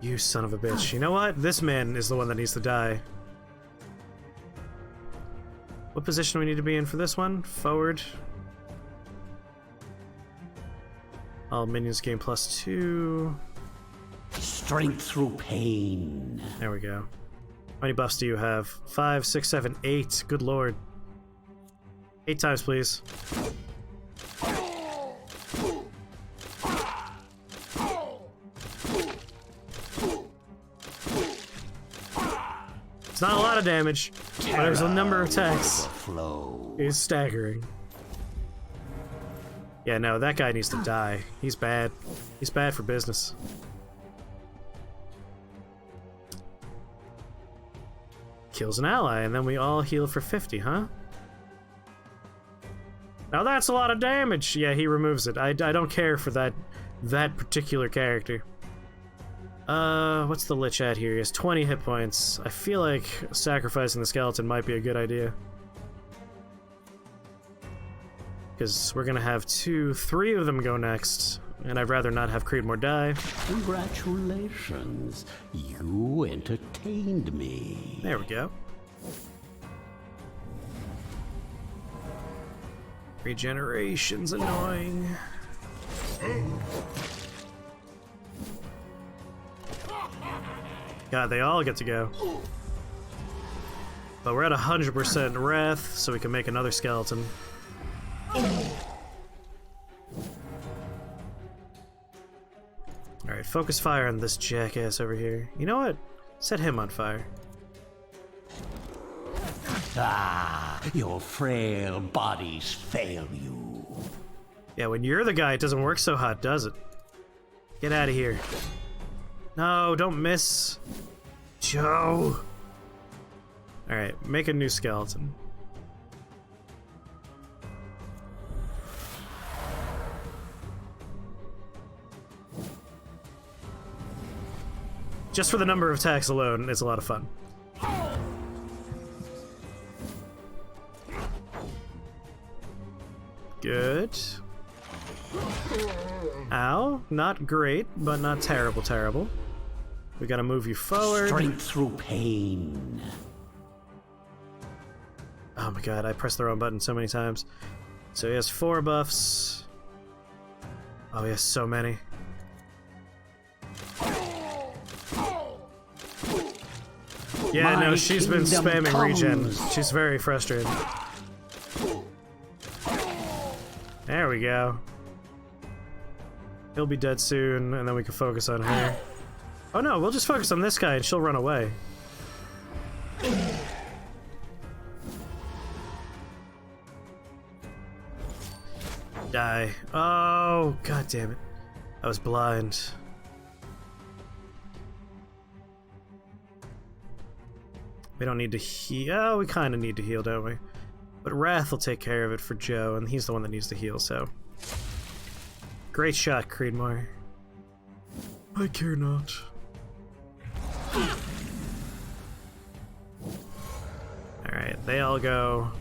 You son of a bitch. You know what? This man is the one that needs to die. What position do we need to be in for this one? Forward. All minions gain +2. Strength through pain. There we go. How many buffs do you have? 5, 6, 7, 8. Good lord. 8 times, please. It's not a lot of damage, but there's a number of attacks. It's staggering. Yeah, no, that guy needs to die. He's bad. He's bad for business. Kills an ally, and then we all heal for 50, huh? Now that's a lot of damage! Yeah, he removes it. I don't care for that particular character. What's the Lich at here? He has 20 hit points. I feel like sacrificing the skeleton might be a good idea. Because we're gonna have 3 of them go next, and I'd rather not have Creedmoor die. Congratulations, you entertained me. There we go. Regeneration's annoying. God, they all get to go. But we're at 100% wrath, so we can make another skeleton. Alright, focus fire on this jackass over here. You know what? Set him on fire. Ah, your frail bodies fail you. Yeah, when you're the guy, it doesn't work so hot, does it? Get out of here. No, don't miss. Joe! Alright, make a new skeleton. Just for the number of attacks alone, it's a lot of fun. Good. Ow. Not great, but not terrible, terrible. We gotta move you forward. Strength through pain. Oh my god, I pressed the wrong button so many times. So he has 4 buffs. Oh, he has so many. Yeah, no, she's been spamming regen. She's very frustrated. There we go. He'll be dead soon, and then we can focus on her. Oh no, we'll just focus on this guy and she'll run away. Die. Oh, god damn it. I was blind. We don't need to heal. Oh, we kind of need to heal, don't we? But Wrath will take care of it for Joe, and he's the one that needs to heal, so... Great shot, Creedmoor. I care not. Alright, they all go...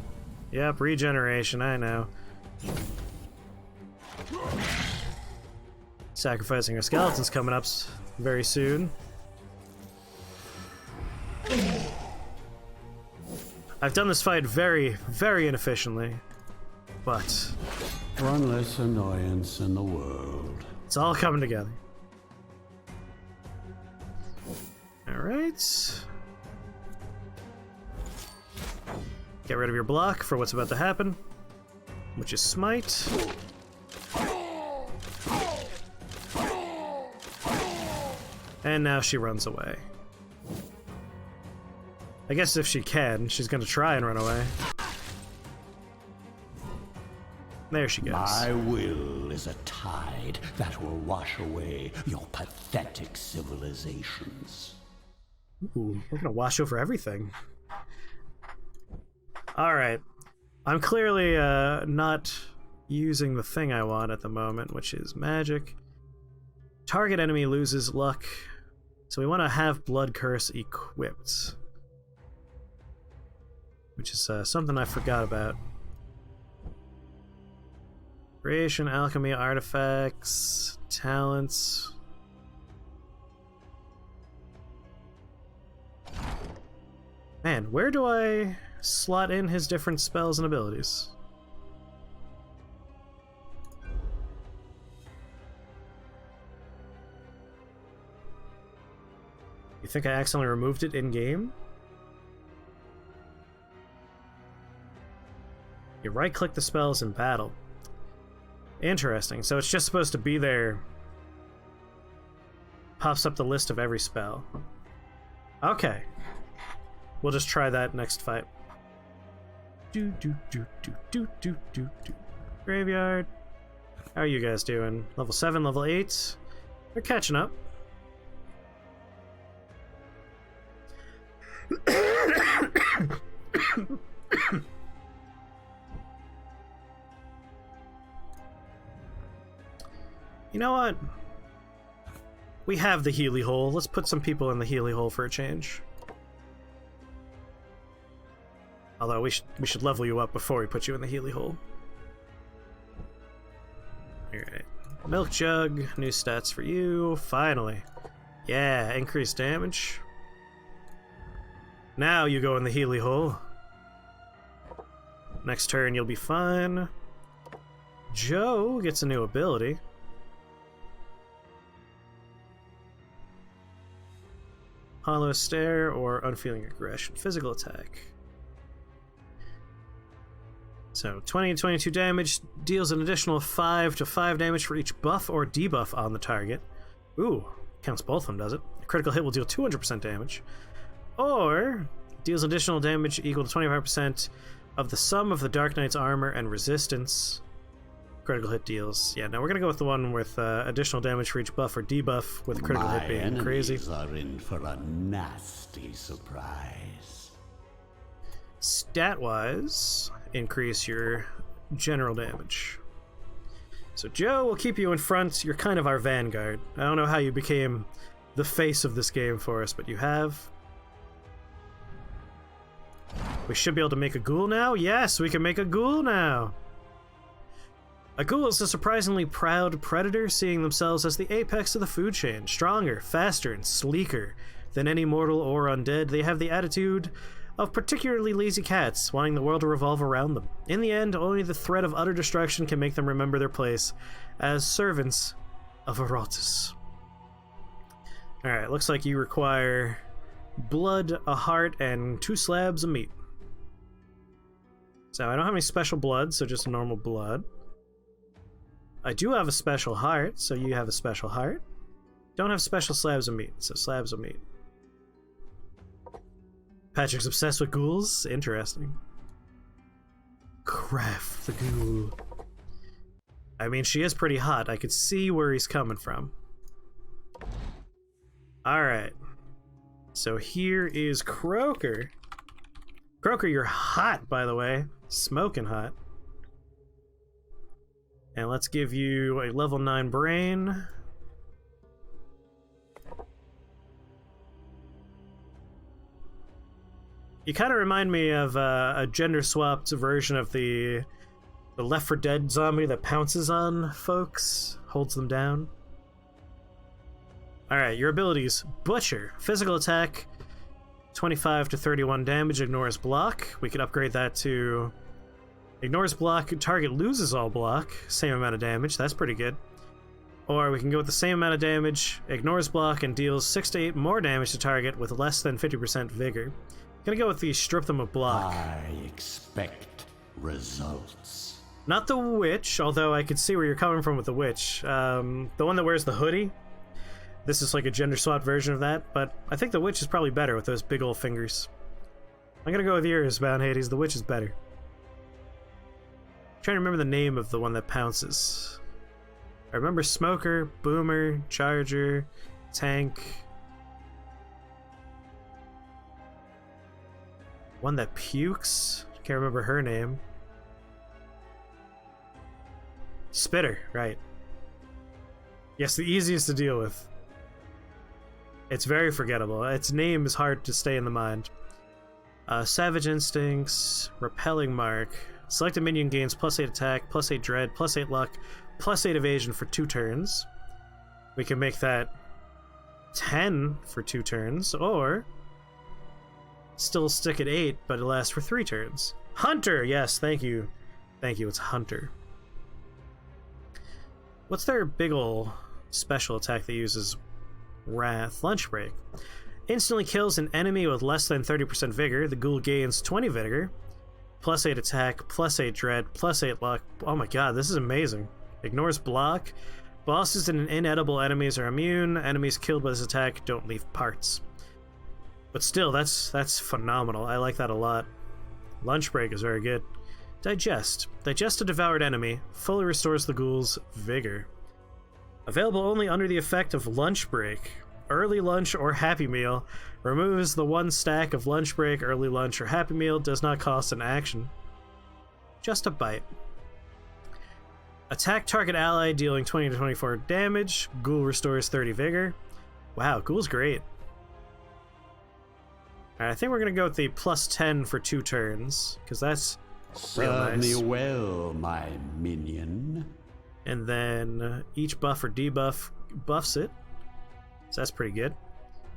Yep, regeneration, I know. Sacrificing our skeletons coming up very soon. I've done this fight very, very inefficiently, but... One less annoyance in the world. It's all coming together. Alright. Get rid of your block for what's about to happen, which is Smite. And now she runs away. I guess if she can, she's gonna try and run away. There she goes. My will is a tide that will wash away your pathetic civilizations. Ooh, we're gonna wash over everything. Alright. I'm clearly not using the thing I want at the moment, which is magic. Target enemy loses luck. So we want to have Blood Curse equipped. Which is something I forgot about. Creation, alchemy, artifacts, talents. Man, where do I slot in his different spells and abilities? You think I accidentally removed it in-game? You right-click the spells in battle. Interesting, so it's just supposed to be there. Pops up the list of every spell. Okay. We'll just try that next fight. Graveyard. How are you guys doing? Level 7, level 8? They're catching up. You know what? We have the Healy Hole. Let's put some people in the Healy Hole for a change. Although we should level you up before we put you in the Healy Hole. Alright. Milk Jug, new stats for you. Finally. Yeah, increased damage. Now you go in the Healy Hole. Next turn you'll be fine. Joe gets a new ability. Hollow Stare or Unfeeling Aggression. Physical attack. So 20 and 22 damage, deals an additional 5 to 5 damage for each buff or debuff on the target. Ooh, counts both of them, does it? A critical hit will deal 200% damage. Or deals additional damage equal to 25% of the sum of the Dark Knight's armor and resistance. Critical hit deals. Yeah, no, we're gonna go with the one with additional damage for each buff or debuff, with critical hit being crazy. My enemies are in for a nasty surprise. Stat-wise, increase your general damage. So Joe will keep you in front. You're kind of our vanguard. I don't know how you became the face of this game for us, but you have. We should be able to make a ghoul now? Yes, we can make a ghoul now! A ghoul is a surprisingly proud predator, seeing themselves as the apex of the food chain. Stronger, faster, and sleeker than any mortal or undead, they have the attitude of particularly lazy cats, wanting the world to revolve around them. In the end, only the threat of utter destruction can make them remember their place as servants of Iratus. Alright, looks like you require blood, a heart, and 2 slabs of meat. So I don't have any special blood, so just normal blood. I do have a special heart, so you have a special heart. Don't have special slabs of meat, so slabs of meat. Patrick's obsessed with ghouls? Interesting. Craft the ghoul. I mean, she is pretty hot. I could see where he's coming from. Alright. So here is Croaker. Croaker, you're hot, by the way. Smoking hot. And let's give you a level 9 brain. You kind of remind me of a gender-swapped version of the Left 4 Dead zombie that pounces on folks, holds them down. Alright, your abilities. Butcher. Physical attack, 25 to 31 damage, ignores block. We could upgrade that to ignores block, target loses all block, same amount of damage, that's pretty good. Or we can go with the same amount of damage, ignores block, and deals 6 to 8 more damage to target with less than 50% vigor. Gonna go with the strip them of block. I expect results. Not the witch, although I could see where you're coming from with the witch. The one that wears the hoodie. This is like a gender swap version of that, but I think the witch is probably better with those big old fingers. I'm gonna go with yours, Bound Hades. The witch is better. I'm trying to remember the name of the one that pounces. I remember Smoker, Boomer, Charger, Tank. One that pukes? Can't remember her name. Spitter, right. Yes, the easiest to deal with. It's very forgettable. Its name is hard to stay in the mind. Savage Instincts, Repelling Mark. Selected minion gains +8 attack, +8 dread, +8 luck, +8 evasion for 2 turns. We can make that 10 for 2 turns, or still stick at 8, but it lasts for 3 turns. Hunter! Yes, thank you. Thank you, it's Hunter. What's their big ol' special attack that uses Wrath? Lunch Break. Instantly kills an enemy with less than 30% vigor. The ghoul gains 20 vigor, +8 attack, +8 dread, +8 luck. Oh my god, this is amazing. Ignores block. Bosses and inedible enemies are immune. Enemies killed by this attack don't leave parts. But still, that's phenomenal. I like that a lot. Lunch Break is very good. Digest. Digest a devoured enemy. Fully restores the ghoul's vigor. Available only under the effect of Lunch Break. Early Lunch or Happy Meal. Removes the 1 stack of Lunch Break, Early Lunch, or Happy Meal. Does not cost an action. Just a bite. Attack target ally, dealing 20 to 24 damage. Ghoul restores 30 vigor. Wow, Ghoul's great. Alright, I think we're gonna go with the +10 for 2 turns, because that's real Serve nice. me well, my minion. And then each buff or debuff buffs it. So that's pretty good.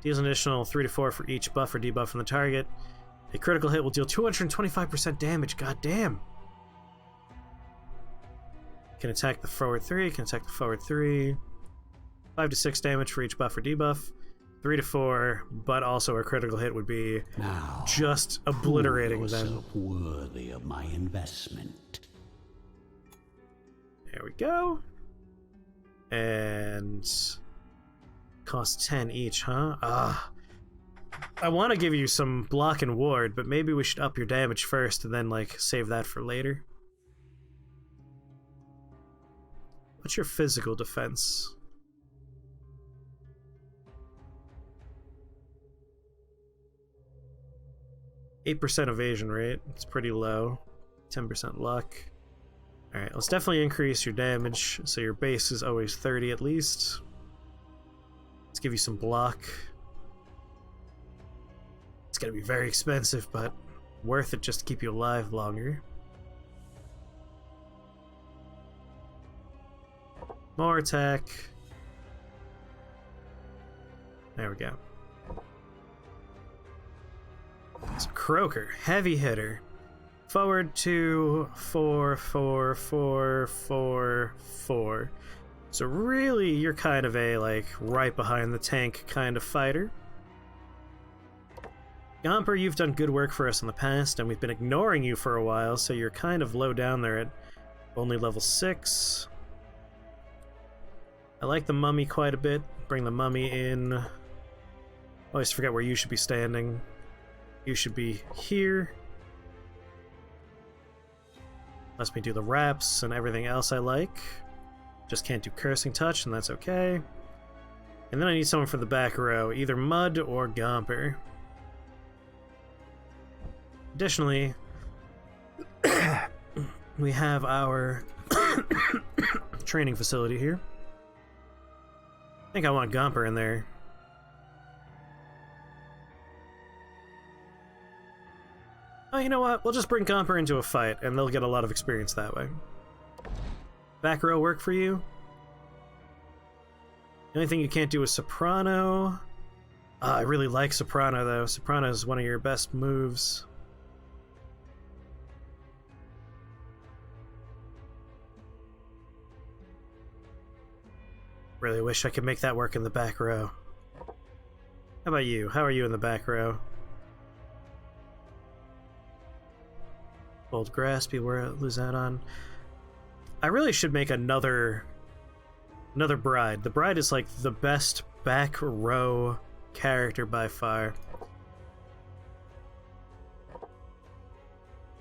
Deals an additional 3 to 4 for each buff or debuff from the target. A critical hit will deal 225% damage. God damn. Can attack the forward 3, can attack the forward 3. 5 to 6 damage for each buff or debuff. 3 to 4, but also a critical hit would be Now, just obliterating them. Worthy of my investment. There we go. And cost 10 each, huh? I want to give you some block and ward, but maybe we should up your damage first and then like save that for later. What's your physical defense? 8% evasion rate. It's pretty low. 10% luck. Alright, let's definitely increase your damage, so your base is always 30 at least. Let's give you some block. It's gonna be very expensive, but worth it just to keep you alive longer. More attack. There we go. It's Croaker, heavy hitter. Forward 2, 4, 4, 4, 4, 4. So really, you're kind of a, like, right behind the tank kind of fighter. Gomper, you've done good work for us in the past, and we've been ignoring you for a while, so you're kind of low down there at only level 6. I like the mummy quite a bit. Bring the mummy in. I always forget where you should be standing. You should be here. Lets me do the wraps and everything else I like. Just can't do cursing touch, and that's okay. And then I need someone for the back row, either Mud or Gomper. Additionally, we have our training facility here. I think I want Gomper in there. Oh, you know what? We'll just bring Gomper into a fight, and they'll get a lot of experience that way. Back row work for you? The only thing you can't do is Soprano. I really like Soprano, though. Soprano is one of your best moves. Really wish I could make that work in the back row. How about you? How are you in the back row? Bold Grasp, you lose out on. I really should make another Bride. The Bride is like the best back row character by far.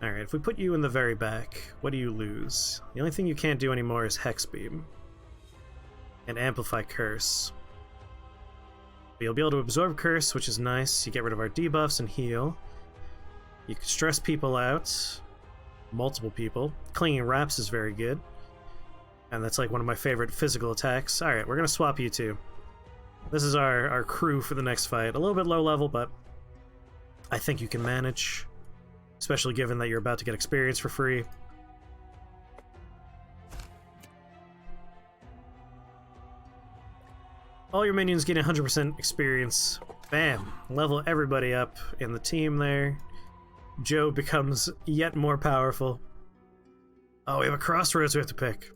Alright, if we put you in the very back, what do you lose? The only thing you can't do anymore is Hex Beam. And Amplify Curse. But you'll be able to absorb Curse, which is nice. You get rid of our debuffs and heal. You can stress people out. Multiple people. Clinging Wraps is very good. And that's like one of my favorite physical attacks. Alright, we're gonna swap you two. This is our crew for the next fight. A little bit low level, but I think you can manage. Especially given that you're about to get experience for free. All your minions get 100% experience. Bam! Level everybody up in the team there. Joe becomes yet more powerful. Oh, we have a crossroads we have to pick.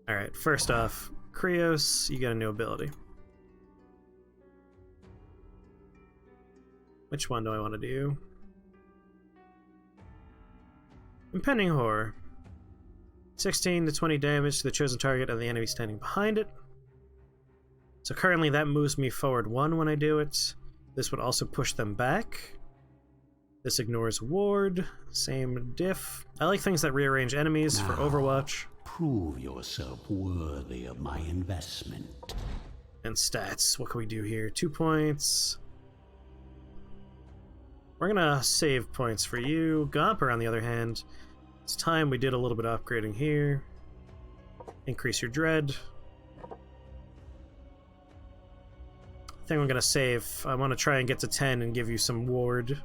Alright, first off, Krios, you got a new ability. Which one do I want to do? Impending Horror. 16 to 20 damage to the chosen target and the enemy standing behind it. So currently that moves me forward 1 when I do it. This would also push them back. This ignores ward. Same diff. I like things that rearrange enemies for Overwatch. Prove yourself worthy of my investment. And stats. What can we do here? 2 points. We're gonna save points for you. Gomper, on the other hand, it's time we did a little bit of upgrading here. Increase your dread. I think I'm gonna save. I want to try and get to 10 and give you some ward.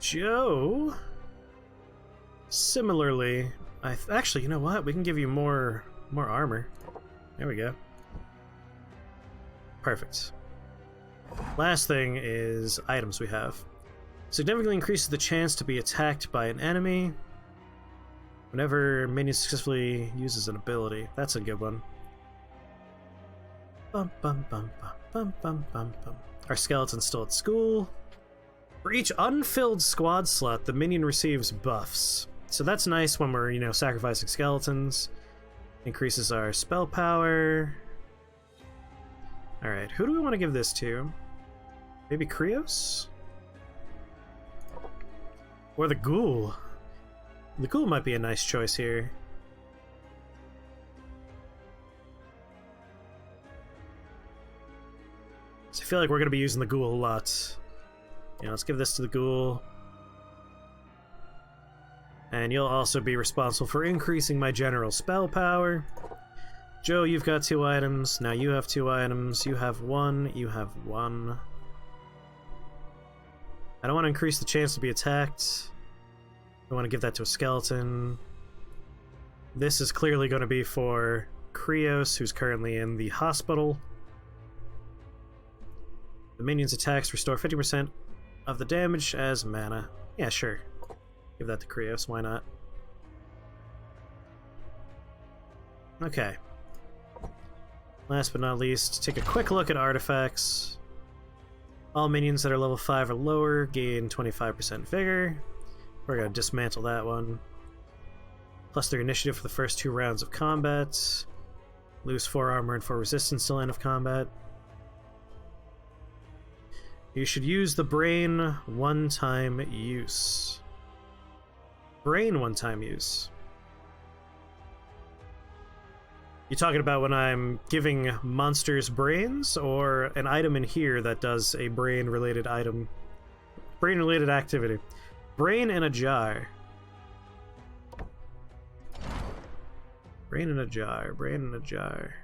Joe, similarly, actually, you know what? We can give you more armor. There we go. Perfect. Last thing is items we have. Significantly increases the chance to be attacked by an enemy. Whenever minion successfully uses an ability. That's a good one. Bum, bum, bum, bum, bum, bum, bum, bum. Our skeleton's still at school. For each unfilled squad slot, the minion receives buffs. So that's nice when we're, you know, sacrificing skeletons. Increases our spell power. Alright, who do we want to give this to? Maybe Krios? Or the Ghoul? The Ghoul might be a nice choice here. So I feel like we're going to be using the Ghoul a lot. Yeah, let's give this to the Ghoul. And you'll also be responsible for increasing my general spell power. Joe, you've got 2 items. Now you have 2 items. You have 1. You have 1. I don't want to increase the chance to be attacked. I want to give that to a skeleton. This is clearly going to be for Krios, who's currently in the hospital. The minion's attacks restore 50% of the damage as mana. Yeah, sure. Give that to Krios, why not? Okay. Last but not least, take a quick look at artifacts. All minions that are level 5 or lower gain 25% vigor. We're going to dismantle that one. Plus their initiative for the first 2 rounds of combat. Lose 4 armor and 4 resistance till end of combat. You should use the brain one-time use. Brain one-time use. You talking about when I'm giving monsters brains, or an item in here that does a brain-related item? Brain-related activity. Brain in a jar. Brain in a jar. Brain in a jar.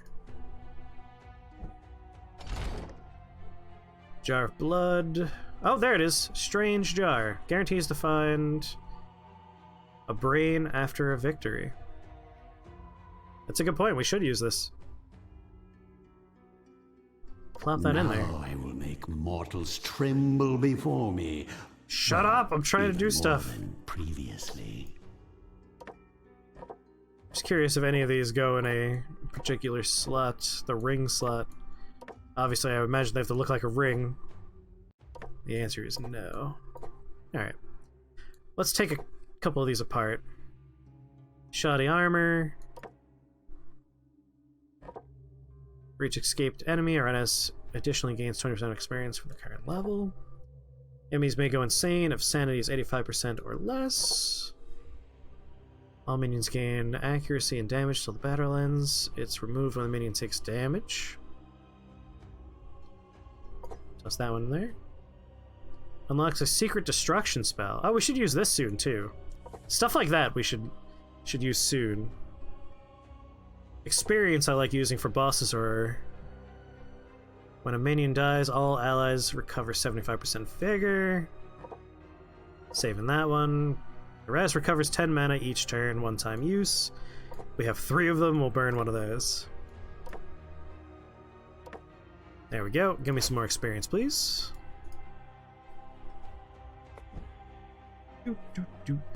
Jar of blood. Oh, there it is. Strange jar. Guarantees to find a brain after a victory. That's a good point. We should use this. Plop that in there. Now I will make mortals tremble before me. Shut up! I'm trying to do stuff. Than previously. Just curious if any of these go in a particular slot. The ring slot. Obviously, I would imagine they have to look like a ring. The answer is no. Alright. Let's take a couple of these apart. Shoddy armor. Reach escaped enemy. Iratus additionally gains 20% experience from the current level. Enemies may go insane if sanity is 85% or less. All minions gain accuracy and damage till the battle ends. It's removed when the minion takes damage. Toss that one in there. Unlocks a secret destruction spell. Oh, we should use this soon too. Stuff like that we should use soon. Experience I like using for bosses or when a minion dies, all allies recover 75% vigor. Saving that one. Iratus recovers 10 mana each turn, one-time use. We have 3 of them, we'll burn one of those. There we go. Give me some more experience, please.